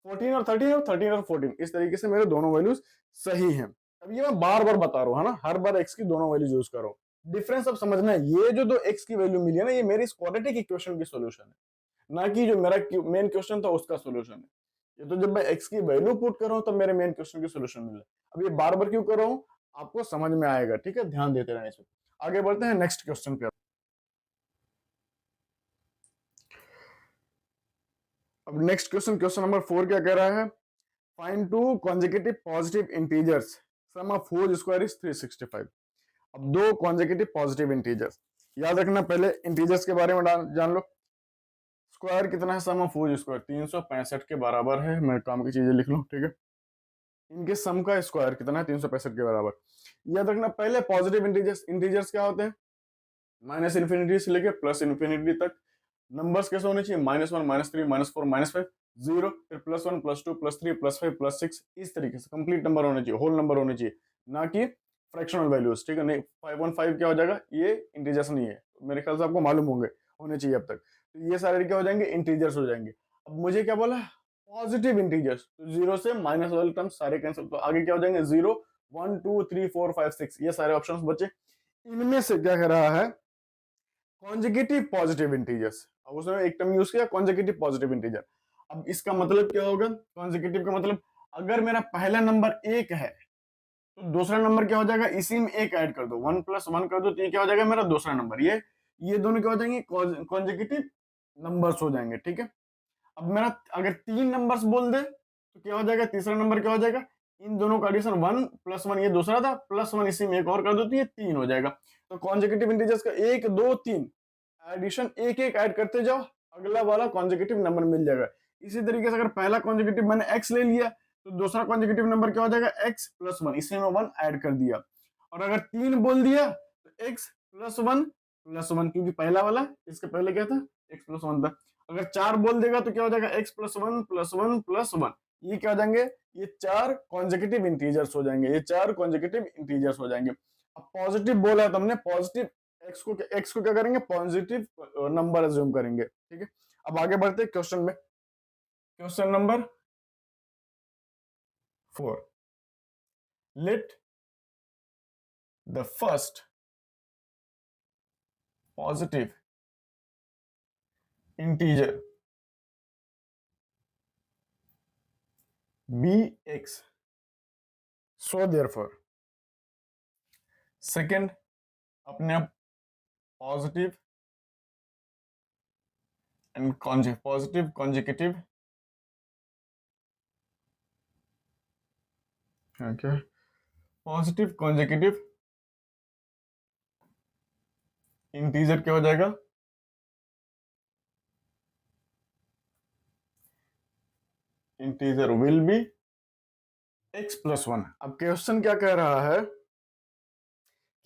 और 13, और 13 और 14, इस तरीके से मेरे दोनों वैल्यूज सही हैं। अब ये मैं बार बार बता रहा हूँ, है ना, हर बार x की दोनों वैल्यूज यूज करो। डिफरेंस अब समझना है, ये जो दो x की वैल्यू मिली है ना, ये मेरी इस क्वाड्रेटिक इक्वेशन की सॉल्यूशन है, ना कि जो मेरा मेन क्वेश्चन था उसका सॉल्यूशन है। ये तो जब मैं x की वैल्यू पुट कर रहा हूँ तब मेरे मेन क्वेश्चन की सॉल्यूशन मिला। अब ये बार बार क्यों कर रहा हूँ, आपको समझ में आएगा। ठीक है, ध्यान देते रहना इसमें। आगे बढ़ते हैं नेक्स्ट क्वेश्चन पे। अब नेक्स्ट क्वेश्चन, क्वेश्चन नंबर 4 क्या कह रहा है, find two consecutive positive integers, sum of whose square is 365। अब दो कॉन्जिक्यूटिव पॉजिटिव इंटीजर्स, याद रखना, पहले इंटीजर्स के बारे में जान लो। स्क्वायर कितना है, सम ऑफ व्होज स्क्वायर 365 के बराबर है, मैं काम की चीजें लिख लूं। ठीक है, इनके सम का स्क्वायर कितना है 365 के बराबर। याद रखना, पहले पॉजिटिव इंटीजर्स, इंटीजर्स क्या होते हैं, माइनस इन्फिनिटी से लेके प्लस इन्फिनिटी तक। नंबर्स कैसे होने चाहिए, -1 -3 -4 -5 0, फिर +1 +2 +3 +5 +6, इस तरीके से कंप्लीट नंबर होने चाहिए, होल नंबर होने चाहिए, ना कि फ्रैक्शनल वैल्यूज। ठीक है, नहीं 515 क्या हो जाएगा, ये इंटीजर्स नहीं है, मेरे ख्याल से आपको मालूम होंगे, होने चाहिए अब तक। तो ये सारे क्या हो जाएंगे, इंटीजर्स हो जाएंगे। अब मुझे क्या बोला, पॉजिटिव इंटीजर्स, तो 0 से माइनस वाले टर्म सारे कैंसिल, तो आगे क्या हो जाएंगे 0 1 2 3 4 5 6, ये सारे ऑप्शंस बचे। इनमें से क्या कह रहा है, कॉन्जिक्यूटिव पॉजिटिव इंटीजर्स। अब उसने एक टर्म यूज किया कॉन्जिक्यूटिव पॉजिटिव इंटीजर। अब इसका मतलब क्या होगा, कॉन्जिक्यूटिव का मतलब, अगर मेरा पहला नंबर 1 है तो दूसरा नंबर क्या हो जाएगा, इसी में 1 ऐड कर दो, 1 + 1 कर दो, तो ये क्या हो जाएगा मेरा दूसरा नंबर। ये दोनों क्या हो जाएंगे, कॉन्जिक्यूटिव नंबर्स हो जाएंगे। ठीक है, अब मेरा अगर 3 नंबर्स बोल दे तो क्या हो जाएगा, तीसरा नंबर क्या हो जाएगा, इन दोनों का एडिशन 1 + 1 ये दूसरा था, +1 इसी में एक और कर दो तो ये 3 हो जाएगा। तो कॉन्जिक्यूटिव इंटीजर्स का 1 2 3 एडिशन एक एक ऐड करते जाओ, अगला वाला कॉन्जिक्यूटिव नंबर मिल जाएगा। इसी तरीके से अगर पहला कॉन्जिक्यूटिव मैंने x ले लिया तो दूसरा कॉन्जिक्यूटिव नंबर क्या हो जाएगा, x + 1, इसी में 1 ऐड कर दिया। और अगर 3 बोल दिया तो x + 1 + 1, क्योंकि पहला वाला इसके पहले क्या था, x + 1 था। अगर 4 बोल देगा तो क्या हो जाएगा, x + 1 + 1 + 1, ये क्या हो जाएंगे, ये 4 कॉन्जिक्यूटिव इंटीजर्स हो जाएंगे, ये 4 कॉन्जिक्यूटिव इंटीजर्स हो जाएंगे। अब पॉजिटिव बोला है तुमने, पॉजिटिव x को क्या करेंगे, पॉजिटिव नंबर अज्यूम करेंगे। ठीक है, अब आगे बढ़ते क्वेश्चन में। Question number 4, let the first positive integer be x, so therefore second अपने आप पॉजिटिव एंड पॉजिटिव कॉन्जिक्यूटिव, क्या पॉजिटिव कॉन्जिक्यूटिव इंटीजर क्या हो जाएगा, इंटीजर विल बी x + 1। अब क्वेश्चन क्या कह रहा है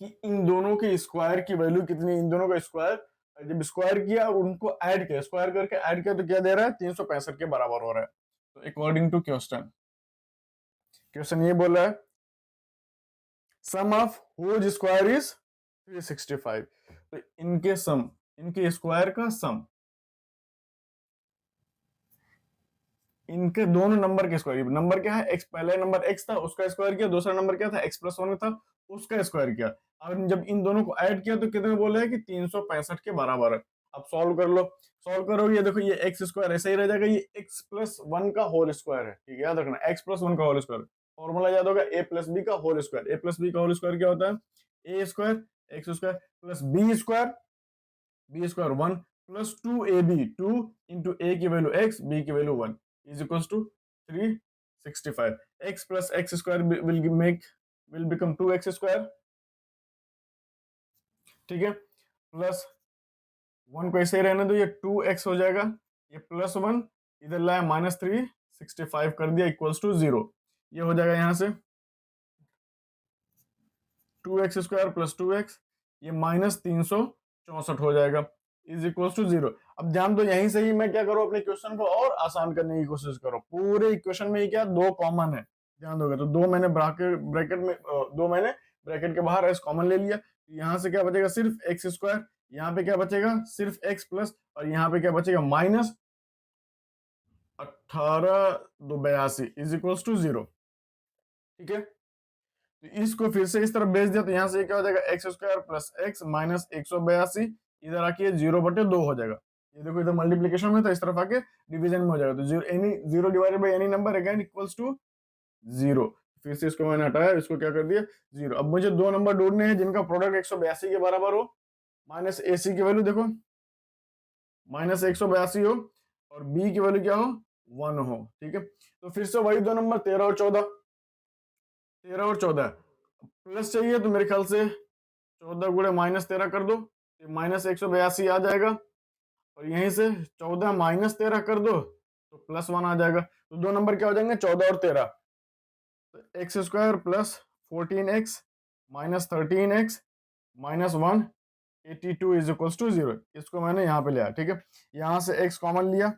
कि इन दोनों के स्क्वायर की वैल्यू कितनी, इन दोनों का स्क्वायर जब स्क्वायर किया उनको ऐड किया, स्क्वायर करके ऐड किया तो क्या दे रहा है, 365 के बराबर हो रहा है। तो अकॉर्डिंग टू क्वेश्चन, क्वेश्चन ये बोल रहा है सम ऑफ व्होज स्क्वायर इज 365, तो इनके सम, इनके स्क्वायर का सम इनके दोनों नंबर के स्क्वायर, नंबर क्या है x, पहले नंबर x था उसका स्क्वायर किया, दूसरा नंबर क्या था x+1 था उसका स्क्वायर किया। अब जब इन दोनों को ऐड किया तो कितने बोले हैं कि 365 के बराबर है। अब सॉल्व कर लो, सॉल्व करोगे देखो ये एक्स स्क्वायर ऐसे ही रह जाएगा, ये x+1 का होल स्क्वायर है, ठीक है याद रखना x+1 का होल स्क्वायर। फॉर्मूला याद होगा a+b का होल स्क्वायर, a+b का होल स्क्वायर क्या होता है a square x square plus b square 1 plus 2ab, 2 into a की वैल्यू x, b की value 1 is equals to 365। x plus x square will become 2x square, ठीक है, प्लस 1 को ऐसे ही रहने दो, ये 2x हो जाएगा, ये +1 इधर लाया -365 कर दिया इक्वल्स टू 0। ये हो जाएगा यहां से 2x स्क्वायर प्लस 2x, ये -364 हो जाएगा इज इक्वल्स टू 0। अब ध्यान दो यहीं से ही मैं क्या करूं, अपने क्वेश्चन को और आसान करने की कोशिश करो। पूरे इक्वेशन में ही क्या दो कॉमन है, ध्यान दोगे तो दो मैंने ब्रैकेट में दो मैंने ब्रैकेट के बाहर s कॉमन ले लिया, यहाँ से क्या बचेगा सिर्फ एक्स स्क्वायर, यहाँ पे क्या बचेगा सिर्फ x प्लस, और यहाँ पे क्या बचेगा -18 इज इक्वल्स टू 0, ठीक है। तो इसको फिर से इस तरफ भेज दिया तो यहाँ से क्या हो जाएगा x square plus x minus 182, इधर आके 0/2 हो जाएगा। ये देखो इधर मल्टीप्लीकेशन में था, इस तरफ आके डिवीजन में हो जाएगा, तो zero divided by any number again equals to 0। फिर से इसको मैंने हटाया, इसको क्या कर दिया 0। अब मुझे दो नंबर ढूंढने हैं जिनका प्रोडक्ट 182 के बराबर हो, माइनस AC की वैल्यू देखो -182 हो और B की वैल्यू क्या हो 1 हो, ठीक है। तो फिर से वही दो नंबर 13 और 14 प्लस चाहिए, तो मेरे ख्याल से 14 गुणे -13 कर दो, -182 आ जाएगा, और यहीं से 14 -13 कर दो तो +1 आ जाएगा। तो दो नंबर क्या हो जाएंगे 14 और 13, तो x square plus 14x minus 13x minus 182 is equals to 0। इसको मैंने यहाँ पे लिया, ठीक है। यहाँ से x कॉमन लिया,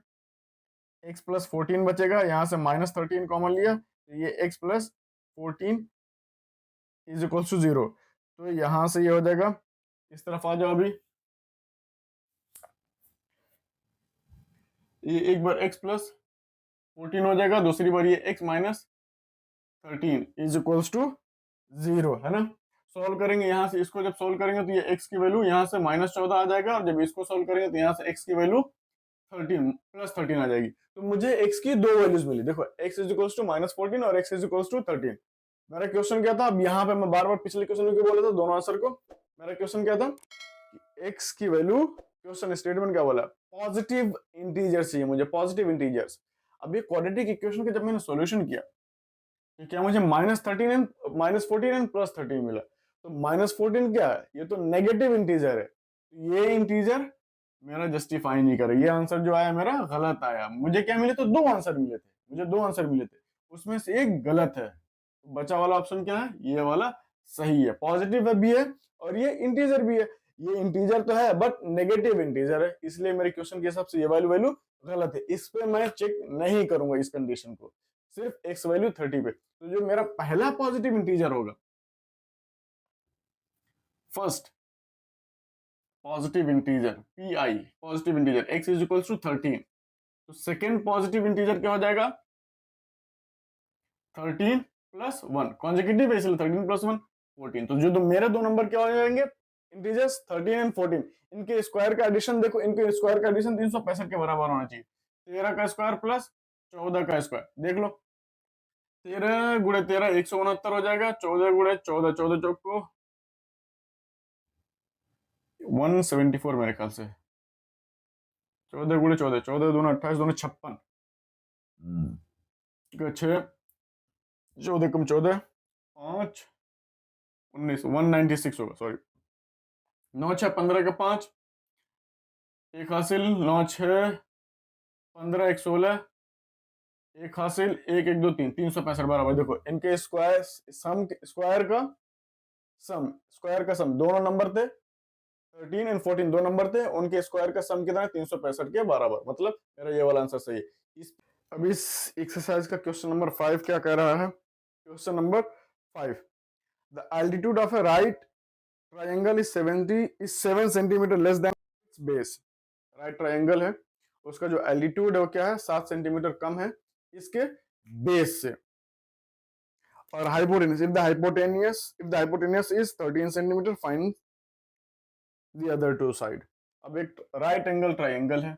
x प्लस 14 बचेगा, यहाँ से -13 कॉमन लिया तो ये x plus 14 is equals to 0। तो यहाँ से ये हो जाएगा, इस तरफ आ जाओ अभी, ये एक बार x प्लस 14 हो जाएगा, दूसरी बार ये x minus 13 is equals to 0, है ना। सॉल्व करेंगे, यहाँ से इसको जब सॉल्व करेंगे तो ये x की वैल्यू यहाँ से -14 आ जाएगा, और जब इसको सॉल्व करेंगे तो यहाँ से x की वैल्यू 13 आ जाएगी। तो मुझे x की दो वैल्यूज मिली, देखो x इज इक्वल्स टू -14 और x इज इक्वल्स टू 13। मेरा क्वेश्चन क्या था, अब यहाँ पे मैं बार बार पिछले क्वेश्चन में क्यों बोला था दोनों आंसर को, मेरा क्वेश्चन क्या था कि x की वैल्यू, क्वेश्चन स्टेटमेंट क्या बोला पॉजिटिव इंटीजर्स चाहिए मुझे, पॉजिटिव इंटीजर्स। अब ये क्वाड्रेटिक इक्वेशन का जब मैंने सॉल्यूशन किया तो क्या मुझे -14 एंड +13 मिला, तो -14 क्या है, ये तो नेगेटिव इंटीजर है, ये इंटीजर मेरा जस्टिफाई नहीं करे, ये आंसर जो आया मेरा गलत आया। मुझे क्या मिले, तो दो आंसर मिले थे, मुझे दो आंसर मिले थे, उसमें से एक गलत है, बचा वाला ऑप्शन क्या है, ये वाला सही है, पॉजिटिव भी है और ये इंटीजर भी है। ये इंटीजर तो है बट नेगेटिव इंटीजर है, इसलिए मेरे क्वेश्चन के हिसाब से ये वैल्यू वैल्यू गलत है। इस पे मैं चेक नहीं करूंगा इस कंडीशन को, सिर्फ एक्स वैल्यू 30 पे। तो जो मेरा पहला पॉजिटिव इंटीजर होगा, first positive integer PI, positive integer x is equals to 13, तो सेकेंड पॉजिटिव इंटीजर क्या हो जाएगा 13 प्लस 1, कॉन्जिक्यूटिव है इसलिए 13 प्लस 1 14। तो जो तो मेरे दो नंबर क्या हो जाएंगे इंटीजर्स 13 एंड 14, इनके स्क्वायर का एडिशन देखो, इनके स्क्वायर का एडिशन 365 के बराबर होना चाहिए। 13 का स्क्वायर प्लस 14 का स्क्वायर, देख लो 13 गुणे 13 169 हो जाएगा, 14 गुणे 14 14 चौक को 174 मेरे ख्याल से, 14 गुणे 14 14 दूना 28 दूना 56, 6 14 कम 14 5 19 196 होगा, सॉरी 9 6 15 का 5 एक हासिल, 9 6 15 1 16 एक हासिल, 1 1 2 3 365 बराबर। देखो इनके स्क्वायर सम, स्क्वायर का सम दोनों नंबर थे 13 एंड 14 दो नंबर थे, उनके स्क्वायर का सम कितना है 365 के बराबर, मतलब मेरा ये वाला आंसर सही है। अब इस एक्सरसाइज का क्वेश्चन नंबर 5 क्या कह रहा है, question number 5, the altitude of A right triangle is 7 centimetre less than its base. Right triangle है, उसका जो एल्टीट्यूड है वो क्या है 7 सेंटीमीटर कम है इसके बेस से। और hypotenuse, if the hypotenuse is 13 centimetre, find the other two side. अब एक राइट एंगल ट्राइंगल है,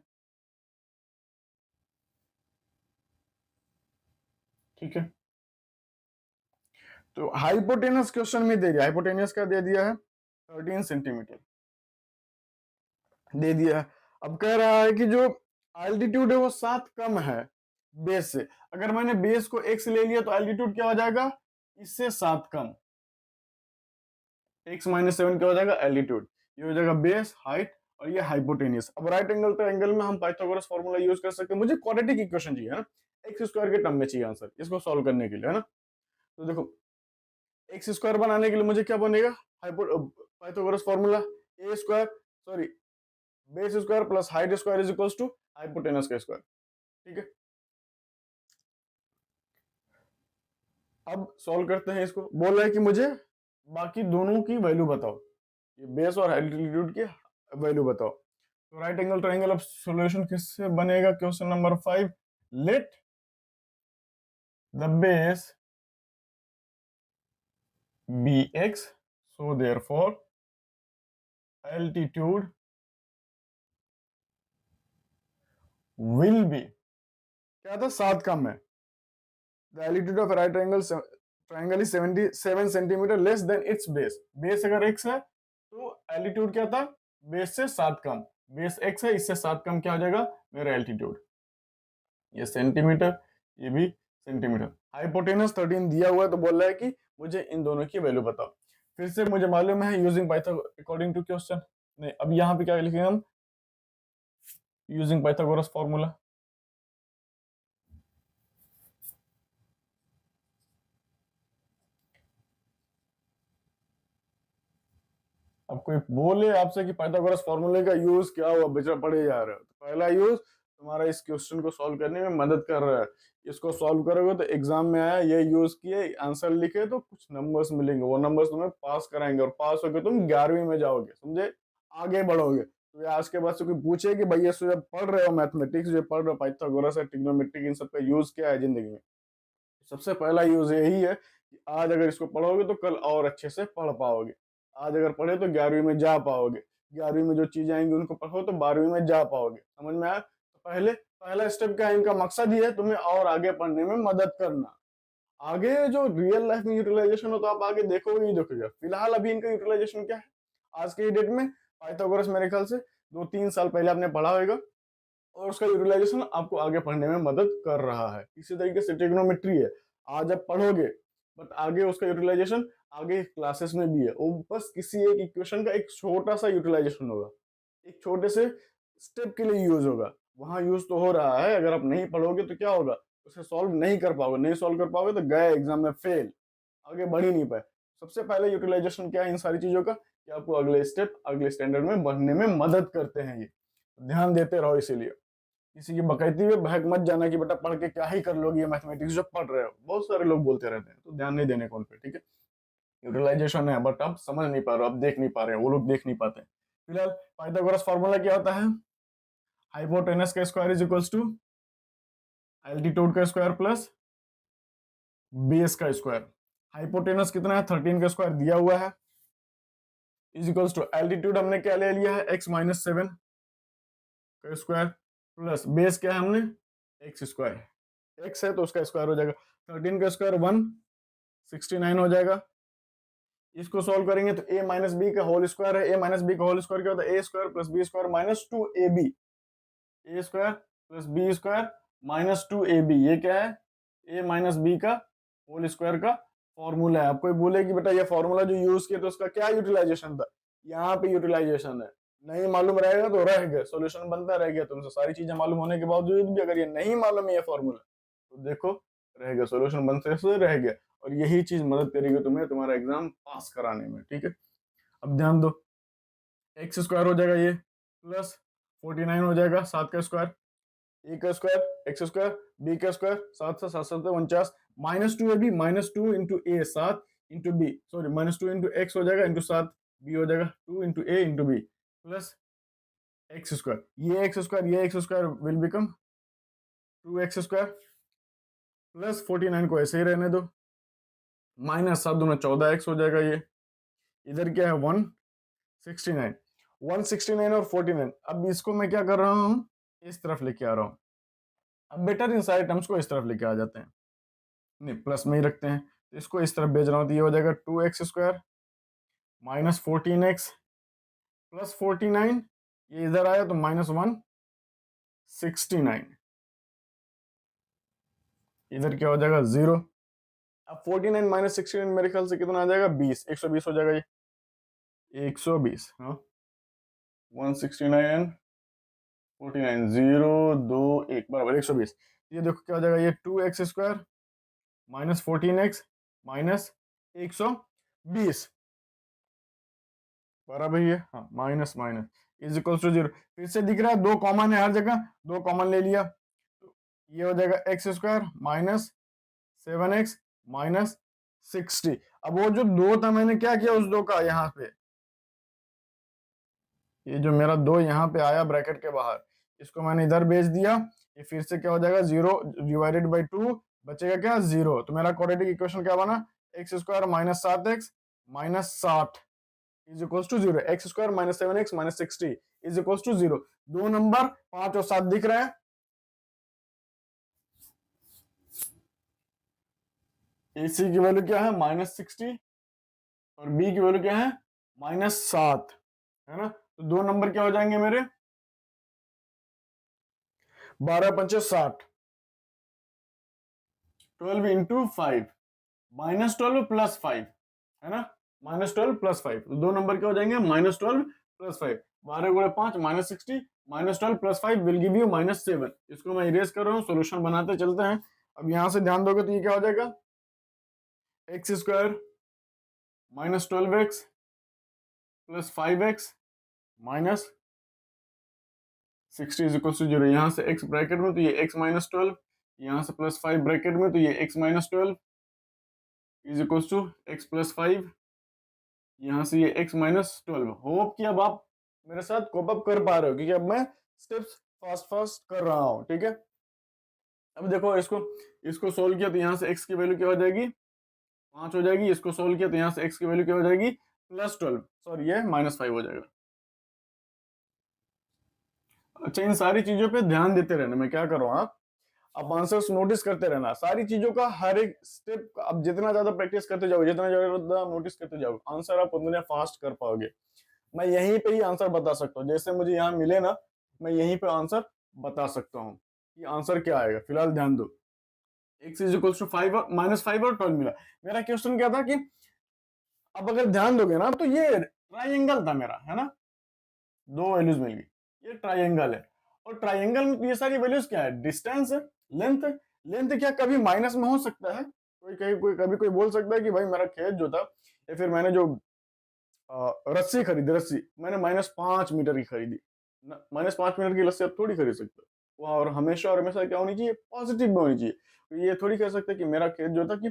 ठीक है, तो हाइपोटेनस क्वेश्चन में दे दिया, हाइपोटेनस क्या दे दिया है, 13 सेंटीमीटर दे दिया है। अब कह रहा है कि जो एल्टीट्यूड है वो 7 कम है बेस से। अगर मैंने बेस को x ले लिया तो एल्टीट्यूड क्या हो जाएगा, इससे 7 कम, x माइनस 7 क्या हो जाएगा, एल्टीट्यूड। ये हो जाएगा बेस, हाइट और ये हाइपोटेनियस। अब राइट एंगल ट्रायंगल में हम पाइथागोरस फार्मूला यूज कर सकते हैं। मुझे क्वाड्रेटिक इक्वेशन चाहिए है ना, एक्स स्क्वायर के टर्म में चाहिए आंसर इसको सॉल्व करने के लिए, है ना। तो देखो एक्स स्क्वायर बनाने के लिए मुझे क्या बनेगा, Pythagoras formula a square, sorry base square plus height square is equals to hypotenuse का स्क्वायर, ठीक है। अब सॉल्व करते हैं इसको। बोल रहा है कि मुझे बाकी दोनों की वैल्यू बताओ, ये बेस और एल्टीट्यूड की वैल्यू बताओ। तो राइट एंगल ट्रायंगल, अब सॉल्यूशन किससे बनेगा, question number 5, let the base be x, so therefore altitude will be, क्या था, 7 कम है। The altitude of right triangle is 77 centimetre less than its base. Base अगर x है तो एल्टीट्यूड क्या था, बेस से 7 कम। बेस x है, इससे 7 कम क्या हो जाएगा मेरा एल्टीट्यूड, ये सेंटीमीटर, ये भी सेंटीमीटर। हाइपोटेनस 13 दिया हुआ है, तो बोल रहा है कि मुझे इन दोनों की वैल्यू बताओ। फिर से मुझे मालूम है using Pythagoras according to question, नहीं अब यहाँ पे क्या लिखेंगे हम, यूजिंग पाइथागोरस फॉर्मूला। अब कोई बोले आपसे कि पाइथागोरस फॉर्मूले का यूज क्या हुआ, बेचारा पढ़े जा रहे हो, तो पहला यूज तुम्हारा इस क्वेश्चन को सॉल्व करने में मदद कर रहा है। इसको सॉल्व करोगे तो एग्जाम में आया, ये यूज किए, आंसर लिखे तो कुछ नंबर्स मिलेंगे, वो नंबर्स तुम्हें पास कराएंगे, और पास होकर तुम 11वीं में जाओगे, समझे, आगे बढ़ोगे। तो आज के बाद से कोई पूछे कि भैया जब पढ़ रहे हो मैथमेटिक्स, जो पढ़ रहे हो पाइथागोरस है, ट्रिग्नोमेट्रिक, इन सब का यूज क्या है जिंदगी में, सबसे पहला यूज यही है कि आज अगर इसको पढ़ोगे तो कल और अच्छे से पढ़ पाओगे। आज अगर पढ़े तो 11वीं में जा पाओगे, 11वीं में जो चीजें आएंगी उनको पढ़ो तो 12वीं में जा पाओगे, समझ में आया। तो पहले पहला स्टेप क्या है, इनका मकसद ही है तुम्हें और आगे पढ़ने में मदद करना। आगे जो रियल लाइफ में यूटिलाइजेशन हो तो आप आगे देखोगे ही देखोगे। फिलहाल अभी इनका यूटिलाइजेशन क्या है आज के डेट में, पाइथागोरस मेरे ख्याल से 2-3 साल पहले आपने पढ़ा होगा, और उसका यूटिलाइजेशन आपको आगे पढ़ने में मदद कर रहा है। इसी तरीके से ट्रिग्नोमेट्री है, आज आप पढ़ोगे बट आगे उसका यूटिलाइजेशन आगे क्लासेस में भी है। वो बस किसी एक इक्वेशन का एक छोटा सा यूटिलाइजेशन होगा, एक छोटे से स्टेप के लिए यूज होगा, वहां यूज तो हो रहा है। अगर आप नहीं पढ़ोगे तो क्या होगा, उसे सॉल्व नहीं कर पाओगे, नहीं सॉल्व कर पाओगे तो गए एग्जाम में फेल, आगे बढ़ ही नहीं पाए। सबसे पहले यूटिलाइजेशन क्या है इन सारी चीजों का, कि आपको अगले स्टेप अगले स्टैंडर्ड में बढ़ने में मदद करते हैं, ये ध्यान देते रहो। इसीलिए किसी की बकैती में बहक मत जाना कि बेटा पढ़ के क्या ही कर लोगे ये मैथमेटिक्स जो पढ़ रहे हो, बहुत सारे लोग बोलते रहते हैं, तो ध्यान नहीं देने कौन पे, ठीक है। यूटिलाइजेशन है बट आप समझ नहीं पा रहे हो, आप देख नहीं पा रहे हैं, वो लोग देख नहीं पाते। फिलहाल पाइथागोरस फार्मूला क्या होता है, हाइपोटेनस का square is equals to altitude का स्क्वायर प्लस बेस का स्क्वायर। हाइपोटेनस कितना है, 13 का स्क्वायर दिया हुआ है, इज इक्वल्स टू एल्टीट्यूड हमने क्या ले लिया है, x माइनस 7 का स्क्वायर प्लस बेस क्या है हमने, एक्स स्क्वायर, एक्स है तो उसका स्क्वायर हो जाएगा, 13 का स्क्वायर 169 हो जाएगा। इसको सॉल्व करेंगे तो a माइनस बी का होल स्क्वायर है, a माइनस बी का होल स्क्वायर क्या होता है, a square plus b square minus 2ab, a square plus b square minus 2ab, ये क्या है, a माइनस बी का होल स्क्वायर का फॉर्मूला है। आप कोई बोले कि बेटा ये फॉर्मूला जो यूज किया तो उसका क्या यूटिलाइजेशन था, यहाँ पे यूटिलाइजेशन है, नहीं मालूम रहेगा तो रह गया, सॉल्यूशन बनता रह गया तुमसे, सारी चीजें मालूम होने के बावजूद भी अगर ये नहीं मालूम है ये फॉर्मूला, तो देखो रह गया, सॉल्यूशन बनते से रह गया, और यही चीज मदद करेगी तुम्हें तुम्हारा एग्जाम पास कराने में, ठीक है। अब ध्यान दो, एक्स स्क्वायर हो जाएगा ये प्लस 49 हो जाएगा, 7 का स्क्वायर, ए का स्क्वायर एक्स स्क्वायर, बी का स्क्वायर 7 से 7 7 49, minus 2ab, minus 2 into a 7 into b, sorry minus 2 into x हो जाएगा इंटू 7, बी हो जाएगा 2 into a into b plus x square, ये x square will become 2x square plus 49 को ऐसे ही रहने दो, माइनस 7 दूना 14x हो जाएगा। ये इधर क्या है 169, 169 और 49। अब इसको मैं क्या कर रहा हूँ, इस तरफ लेके आ रहा हूँ। अब बेटर इन सारे टर्म्स को इस तरफ लेके आ जाते हैं, नहीं प्लस में ही रखते हैं, तो इसको इस तरफ भेज रहा हूँ, तो ये हो जाएगा 2x² माइनस 14x प्लस 49, ये इधर आया तो माइनस 169, इधर क्या हो जाएगा 0। अब 49 माइनस 69 मेरे ख्याल से कितना आ जाएगा 20, 120 हो जाएगा ये 120। हाँ 169 49 0 2 1 बराबर 120। ये देखो क्या हो जाएगा, ये 2x² माइनस 14x माइनस 120 बराबर ये, हाँ minus minus is equals to 0। फिर से दिख रहा है 2 कॉमन है हर जगह, 2 कॉमन ले लिया, तो ये हो जाएगा x² माइनस 7x माइनस 60। अब वो जो 2 था मैंने क्या किया उस 2 का, यहाँ पे ये जो मेरा 2 यहाँ पे आया ब्रैकेट के बाहर, इसको मैंने इधर भेज दिया, ये फिर से क्या हो जाएगा 0 डिवाइडेड बाई 2, बचेगा क्या 0। तो मेरा क्वाड्रेटिक इक्वेशन क्या बना, x² minus 7x minus 60 is equals to 0, x² minus 7x minus 60 is equals to 0। 2 number 5 और 7 दिख रहे हैं। AC की वैल्यू क्या है माइनस 60 और B की वैल्यू क्या है माइनस 7, है ना। तो 2 नंबर क्या हो जाएंगे मेरे, 12 पंचे 60, 12 इंटू 5 माइनस 12 प्लस 5, है ना, माइनस 12 प्लस 5। तो 2 नंबर क्या हो जाएंगे माइनस 12 प्लस 5, 12 गुणे 5 minus 60, minus 12 plus 5 will give you minus 7। इसको मैं इरेज कर रहा हूँ, सोल्यूशन बनाते चलते हैं। अब यहां से ध्यान दोगे तो ये क्या हो जाएगा, x² minus 12x plus 5x minus 60 is equal to 0। यहाँ से x ब्रैकेट में तो ये x माइनस 12, यहाँ से प्लस 5 ब्रैकेट में तो ये x minus 12 is equal to x plus 5, यहाँ से ये x माइनस 12। होप कि अब आप मेरे साथ कोप अप कर पा रहे हो, क्योंकि अब मैं स्टेप्स फास्ट फास्ट कर रहा हूँ, ठीक है। अब देखो इसको सोल्व किया तो यहाँ से x की वैल्यू क्या हो जाएगी 5 हो जाएगी, इसको सोल्व किया तो यहाँ से x की वैल्यू क्या हो जाएगी प्लस 12, सॉरी ये माइनस 5 हो जाएगा। अच्छा इन सारी चीजों पे ध्यान देते रहना, मैं क्या कर रहा हूँ आप आंसर्स नोटिस करते रहना, सारी चीजों का हर एक स्टेप आप जितना ज्यादा प्रैक्टिस करते जाओगे, जितना ज्यादा नोटिस करते जाओगे, आंसर आप उतने फास्ट कर पाओगे। मैं यहीं पे ही आंसर बता सकता हूँ, जैसे मुझे यहाँ मिले ना, मैं यहीं पे आंसर बता सकता हूँ कि आंसर क्या आएगा। फिलहाल ध्यान दो, x is equal to 5 minus 5 और 12 मिला। मेरा क्वेश्चन क्या था कि अब अगर ध्यान दोगे ना तो ये ट्राइंगल था मेरा, है ना, 2 वैल्यूज मिल गई, ये ट्राइंगल है। और ट्राइंगल में ये सारी वैल्यूज क्या है, डिस्टेंस है, लेंथ है। लेंथ क्या कभी माइनस में हो सकता है, कोई कभी कोई बोल सकता है कि भाई मेरा खेत जो था या फिर मैंने जो रस्सी खरीदी, रस्सी मैंने -5 मीटर की खरीदी, -5 मीटर की रस्सी आप थोड़ी खरीद सकते हो। और हमेशा और हमेशा क्या होनी चाहिए, पॉजिटिव में होनी चाहिए। तो ये थोड़ी कह सकते कि मेरा खेत जो था कि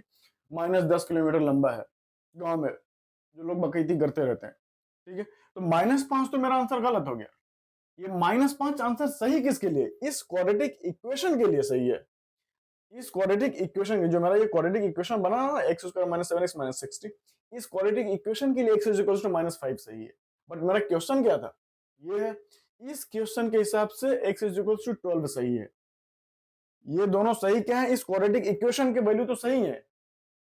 -10 किलोमीटर लंबा है, गांव में जो लोग बकैती करते रहते हैं, ठीक है। तो -5 तो मेरा आंसर गलत हो गया। ये -5 आंसर सही किसके लिए, इस क्वाड्रेटिक इक्वेशन के लिए सही है। इस क्वाड्रेटिक इक्वेशन जो मेरा ये क्वाड्रेटिक इक्वेशन बना ना, x² माइनस 7x माइनस 60, इस क्वाड्रेटिक इक्वेशन के लिए x इज इक्वल टू -5 सही है। बट मेरा क्वेश्चन क्या था, ये है, इस क्वेश्चन के हिसाब से x इज इक्वल टू 12 सही है। ये दोनों सही क्या है, इस क्वाड्रेटिक इक्वेशन के वैल्यू तो सही है,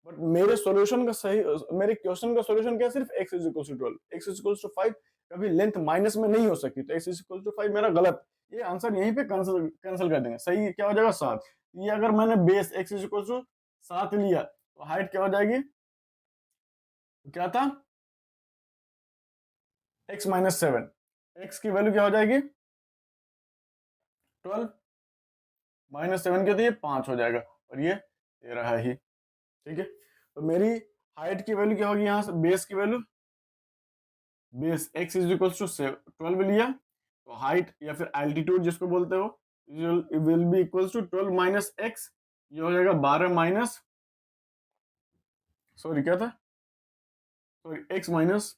बट मेरे सॉल्यूशन का सही, मेरे क्वेश्चन का सॉल्यूशन क्या है, सिर्फ x is equal to 12, x is equal to 5 कभी लेंथ माइनस में नहीं हो सकती, तो x इज इक्वल टू 5 मेरा गलत। ये आंसर यहीं पे कैंसिल कर देंगे, सही क्या हो जाएगा 7। ये अगर मैंने base x is equal to 7 लिया तो हाइट क्या हो जाएगी, क्या था x माइनस 7, x की वैल्यू क्या हो जाएगी 12, -7 के तो ये 5 हो जाएगा, और ये 13 है ही, ठीक है। तो मेरी हाइट की वैल्यू क्या होगी, यहाँ से बेस की value, base x is equal to 12 लिया, तो हाइट या फिर एल्टीट्यूड जिसको बोलते हो will be equal to 12 minus x, ये हो जाएगा 12 माइनस, सॉरी क्या था, सॉरी x माइनस,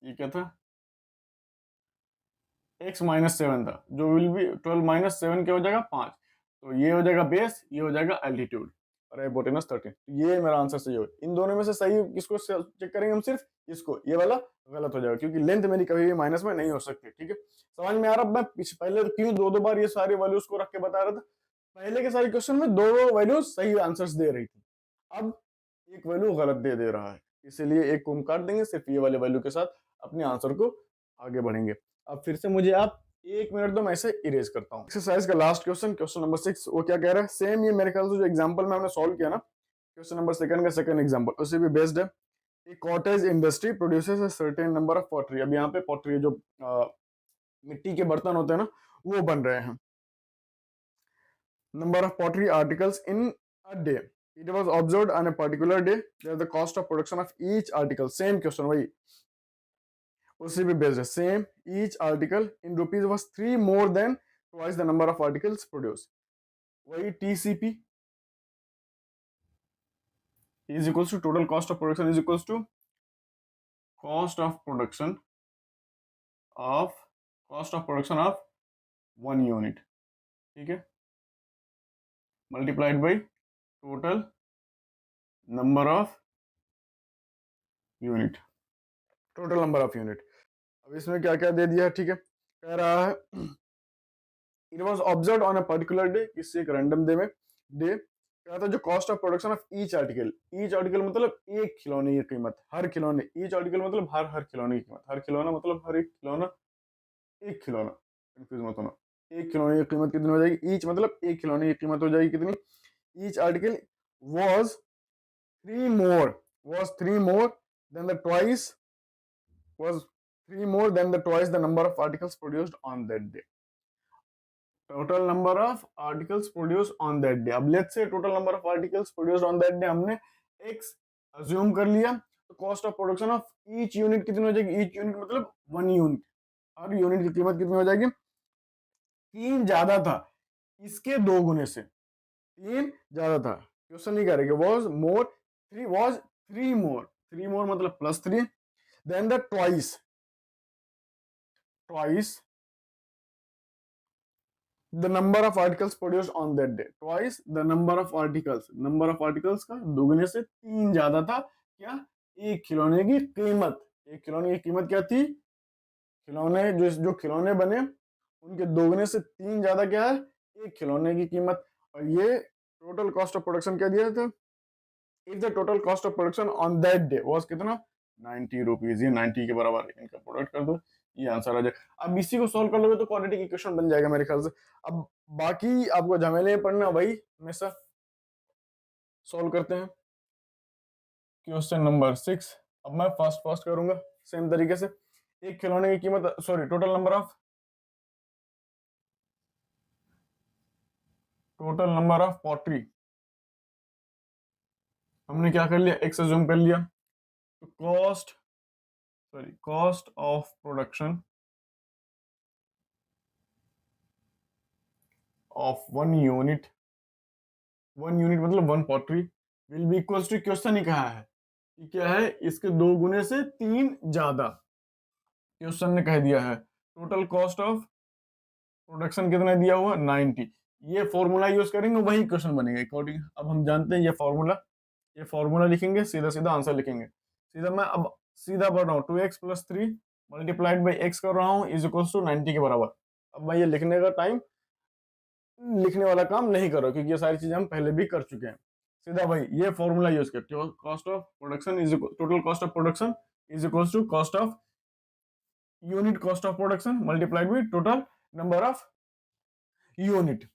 ये क्या था x माइनस 7 था, जो विल बी 12 माइनस 7 क्या हो जाएगा 5। तो ये हो जाएगा बेस, ये हो जाएगा एल्टीट्यूड, और हाइपोटेनस 13। ये मेरा आंसर सही होगा। इन दोनों में से सही किसको चेक करेंगे हम? सिर्फ इसको, ये वाला गलत हो जाएगा क्योंकि लेंथ मेरी कभी भी माइनस में नहीं हो सकती। ठीक है, समझ में आ रहा? मैं पहले क्यों दो दो बार ये सारी वैल्यूज को रख के बता रहा था? पहले के सारे क्वेश्चन में दो दो वैल्यूज सही आंसर्स दे रही थी, अब एक वैल्यू गलत दे रहा है, इसीलिए एक को हम काट देंगे, सिर्फ ये वाले वैल्यू के साथ अपने आंसर को आगे बढ़ेंगे। अब फिर से मुझे आप 1 मिनट दो, मैं इसे इरेज करता हूँ। एक्सरसाइज का लास्ट क्वेश्चन, क्वेश्चन नंबर 6, वो क्या कह रहा है? सेम ये मेरे ख्याल से जो एग्जांपल में हमने सॉल्व किया ना, क्वेश्चन नंबर 2 का सेकंड एग्जांपल, उसी पे बेस्ड है। A cottage industry produces a certain number of pottery. अब यहाँ पे पॉटरी जो मिट्टी के बर्तन होते हैं ना, वो बन रहे हैं। Number of pottery articles in a day. It was observed on a particular day that the cost of production of each article, same question वही उसी पे based है, same, each article in rupees was 3 more than twice the number of articles produced. वही TCP is equals to total cost of production is equals to cost of production of 1 unit, ठीक है, multiplied by total number of unit, total number of unit। अब इसमें क्या क्या दे दिया? ठीक है, कह रहा है it was observed on a particular day, किसी एक रैंडम डे में कहा था जो cost of production of each article मतलब एक खिलौने की कीमत, हर खिलौने, ईच आर्टिकल मतलब हर खिलौने की कीमत, हर खिलौना मतलब हर एक खिलौना, एक खिलौना, कंफ्यूज मत होना, एक खिलौने की कीमत कितनी हो जाएगी? ईच मतलब एक खिलौने की कीमत हो जाएगी कितनी? Each article was 3 more than the twice the number of articles produced on that day. Total number of articles produce on that day. अब let's say total number of articles produce on that day हमने x अज्यूम कर लिया, तो cost of production of each unit कितनी हो जाएगी? ईच यूनिट मतलब 1 यूनिट, हर यूनिट की कीमत कितनी हो जाएगी? 3 ज्यादा था, इसके 2 गुने से 3 ज्यादा था। क्वेश्चन नहीं करेंगे वाज मोर 3 वाज 3 मोर मतलब +3 then the twice the number of articles produced on that day, twice the number of articles का दुगने से 3 ज्यादा था। क्या? एक खिलौने की कीमत, एक खिलौने की कीमत क्या थी? खिलौने जो खिलौने बने उनके दोगुने से 3 ज्यादा क्या है? एक खिलौने की कीमत। और ये टोटल कॉस्ट ऑफ प्रोडक्शन क्या दिया था? If the total cost of production on that day was कितना? 90 रुपीज। ये 90 के बराबर है, इनका प्रोडक्ट कर दो, ये आंसर आ जाएगा। अब इसी को सॉल्व कर लोगे तो क्वाड्रेटिक इक्वेशन बन जाएगा मेरे ख्याल से। अब बाकी आपको झमेले पढ़ना वही हमेशा सॉल्व करते हैं। क्वेश्चन नंबर 6, अब मैं फास्ट करूंगा सेम तरीके से। एक खिलौने की कीमत, sorry, total number of pottery हमने क्या कर लिया? एक्स अज्यूम कर लिया, तो cost of production of 1 unit मतलब 1 pottery will be equals to, question ही कहा है कि क्या है? इसके 2 गुने से 3 ज्यादा, क्वेश्चन ने कह दिया है। टोटल कॉस्ट ऑफ प्रोडक्शन कितना दिया हुआ? 90। ये फॉर्मूला यूज करेंगे, वही क्वेश्चन बनेगा अकॉर्डिंग। अब हम जानते हैं ये फॉर्मूला लिखेंगे, सीधा आंसर लिखेंगे। मैं अब सीधा बढ़ रहा हूँ, 2x + 3 मल्टीप्लाइड बाई x कर रहा हूँ इज इक्वल्स टू 90 के बराबर। अब मैं ये लिखने वाला काम नहीं कर रहा क्योंकि ये सारी चीजें हम पहले भी कर चुके हैं। सीधा भाई ये फॉर्मूला यूज कर, cost of production is total cost of production is equals to cost of unit cost of production multiplied by total number of unit.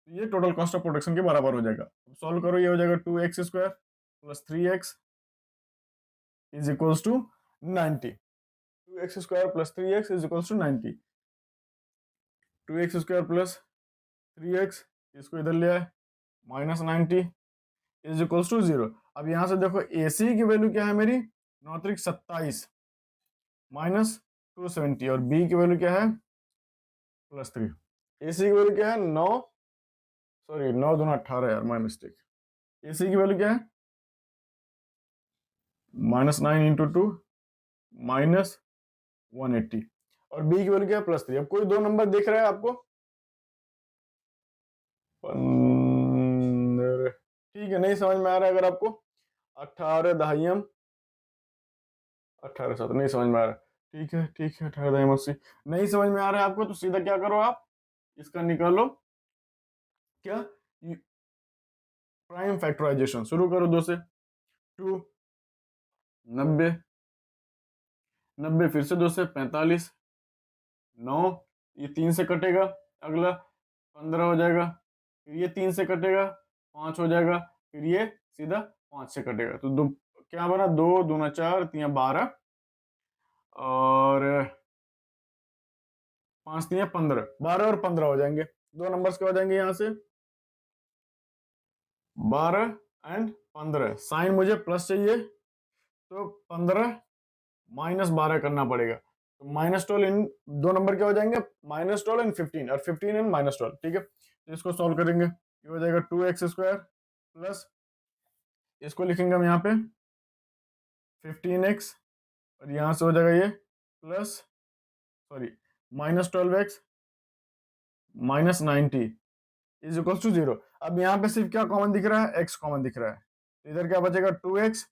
ये टोटल कॉस्ट ऑफ प्रोडक्शन के बराबर हो जाएगा। सॉल्व करो, ये हो जाएगा 2x² + 3x is equals to 90। 2x² + 3x is equals to 90। 2x² + 3x, इसको इधर ले आए, -90 इज इक्वल्स टू 0। अब यहां से देखो AC की वैल्यू क्या है मेरी? 9 × 27 -270, और B की वैल्यू क्या है? +3। AC की वैल्यू क्या है? 9 2 18 यार, माय मिस्टेक। AC की वैल्यू क्या है? -9 × 2 -180, और B की वैल्यू क्या है? +3। अब कोई 2 नंबर दिख रहा है आपको? 15 ठीक है, नहीं समझ में आ रहा है अगर आपको 18 दहाइयम 18 7 नहीं समझ में आ रहा है, ठीक है 18 दहाइयम 80 नहीं समझ में आ रहा है आपको, तो सीधा क्या करो आप इसका निकालो क्या प्राइम फैक्टराइजेशन, शुरू करो 2 से 2 90 90 फिर से 2 से 45 9 ये 3 से कटेगा, अगला 15 हो जाएगा, फिर ये 3 से कटेगा 5 हो जाएगा, फिर ये सीधा 5 से कटेगा, तो दो क्या बना 2 दूना 4 3 12 और 5 3 15 12 और 15 हो जाएंगे, दो नंबर्स क्या हो जाएंगे यहाँ से 12 एंड 15, साइन मुझे प्लस चाहिए तो 15 माइनस 12 करना पड़ेगा, तो -12 इन दो नंबर क्या हो जाएंगे -12 एंड 15 और 15 एंड -12, ठीक है, तो इसको सॉल्व करेंगे, ये हो जाएगा 2x² प्लस इसको लिखेंगे हम यहाँ पे 15x और यहाँ से हो जाएगा ये plus sorry -12x -90 is equal to 0। अब यहाँ पे सिर्फ क्या कॉमन दिख रहा है, x कॉमन दिख रहा है, तो इधर क्या बचेगा 2x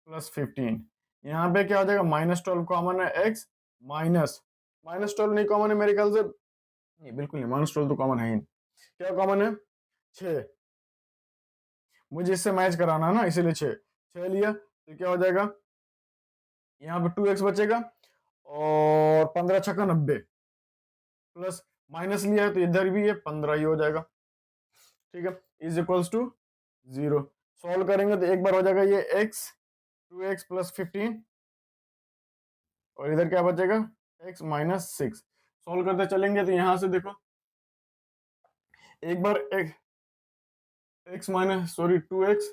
प्लस 15, यहाँ पे क्या हो जाएगा -12 कॉमन है, x -12 नहीं कॉमन है मेरे ख्याल से, नहीं बिल्कुल नहीं, -12 तो कॉमन है ही नहीं, क्या कॉमन है 6, मुझे इससे मैच कराना है ना, इसीलिए 6 लिया, तो क्या हो जाएगा यहाँ पे 2x बचेगा और 15 छक्का 90 प्लस माइनस लिया है तो इधर भी ये 15 ही हो जाएगा, ठीक है, इज इक्वल्स टू 0। सॉल्व करेंगे तो एक बार हो जाएगा ये x 2x प्लस 15 और इधर क्या बचेगा x -6, सॉल्व करते चलेंगे तो यहां से देखो एक बार x minus sorry 2x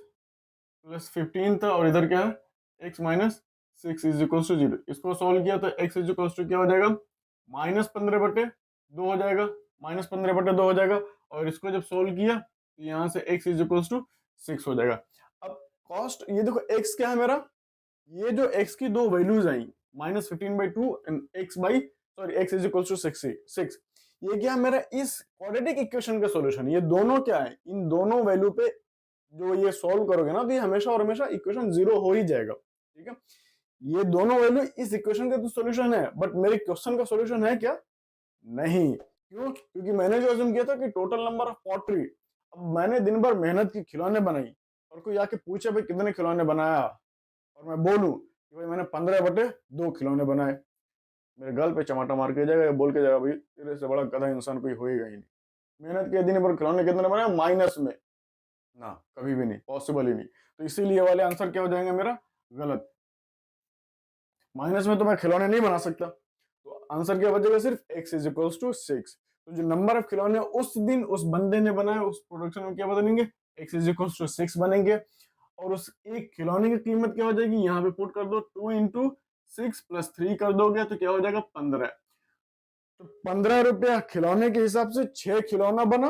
plus 15 था और इधर क्या है x -6 इज इक्वल टू 0, इसको सॉल्व किया तो x इज इक्वल टू क्या हो जाएगा -15/2 हो जाएगा, -15/2 हो जाएगा, और इसको जब सोल्व किया तो यहाँ से x इज इक्वल टू 6 हो जाएगा। अब कॉस्ट ये देखो x क्या है मेरा, ये जो x की दो वैल्यूज आई -15/2 and x is equal to 6, ये क्या है मेरा इस क्वाड्रेटिक इक्वेशन का सॉल्यूशन, ये दोनों क्या है इन दोनों वैल्यू पे जो ये सॉल्व करोगे ना तो ये हमेशा और हमेशा इक्वेशन 0 हो ही जाएगा, ठीक है, ये दोनों वैल्यू इस इक्वेशन का तो सॉल्यूशन है, बट मेरे क्वेश्चन का सॉल्यूशन है क्या, नहीं, क्यों, क्योंकि मैंने जो अज्यूम किया था कि टोटल नंबर ऑफ पॉटरी, अब मैंने दिन भर मेहनत की खिलौने बनाई और कोई आके पूछे भाई कितने खिलौने बनाया और मैं बोलूं कि भाई मैंने 15/2 खिलौने बनाए, मेरे गल पे चमाटा मार के जाएगा, बोल के जाएगा भाई तेरे से बड़ा गधा इंसान कोई होएगा ही नहीं, मेहनत के दिन भर खिलौने कितने बनाए माइनस में, ना कभी भी नहीं, पॉसिबल ही नहीं, तो इसीलिए वाले आंसर क्या हो जाएंगे मेरा गलत, माइनस में तो मैं खिलौने नहीं बना सकता, तो आंसर क्या बचेगा सिर्फ x इज इक्वल्स टू 6, तो जो नंबर ऑफ खिलौने उस दिन उस बंदे ने बनाए उस प्रोडक्शन में क्या बनेंगे x इज इक्वल्स टू 6 बनेंगे, और उस एक खिलौने की कीमत क्या हो जाएगी यहाँ पे पुट कर दो 2 इंटू 6 प्लस 3 कर दोगे तो क्या हो जाएगा 15, तो 15 रुपया खिलौने के हिसाब से 6 खिलौना बना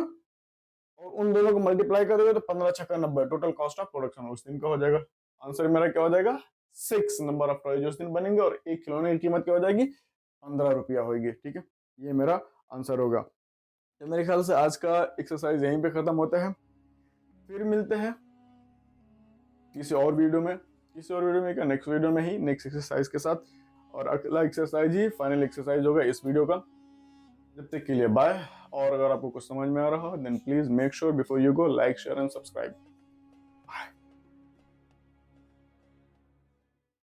और उन दोनों को मल्टीप्लाई कर दोगे तो 15 छक्का 90 टोटल कॉस्ट ऑफ प्रोडक्शन उस दिन का हो जाएगा, आंसर मेरा क्या हो जाएगा 6 नंबर ऑफ टॉय जो उस दिन बनेंगे और एक खिलौने की कीमत क्या हो जाएगी 15 रुपया होगी, ठीक है, ये मेरा आंसर होगा। तो मेरे ख्याल से आज का एक्सरसाइज यहीं पे खत्म होता है, फिर मिलते हैं किसी और वीडियो में क्या नेक्स्ट वीडियो में ही नेक्स्ट एक्सरसाइज के साथ, और अगला एक्सरसाइज ही फाइनल एक्सरसाइज होगा इस वीडियो का। जब तक के लिए बाय, और अगर आपको कुछ समझ में आ रहा हो then please make sure before you go like share and subscribe.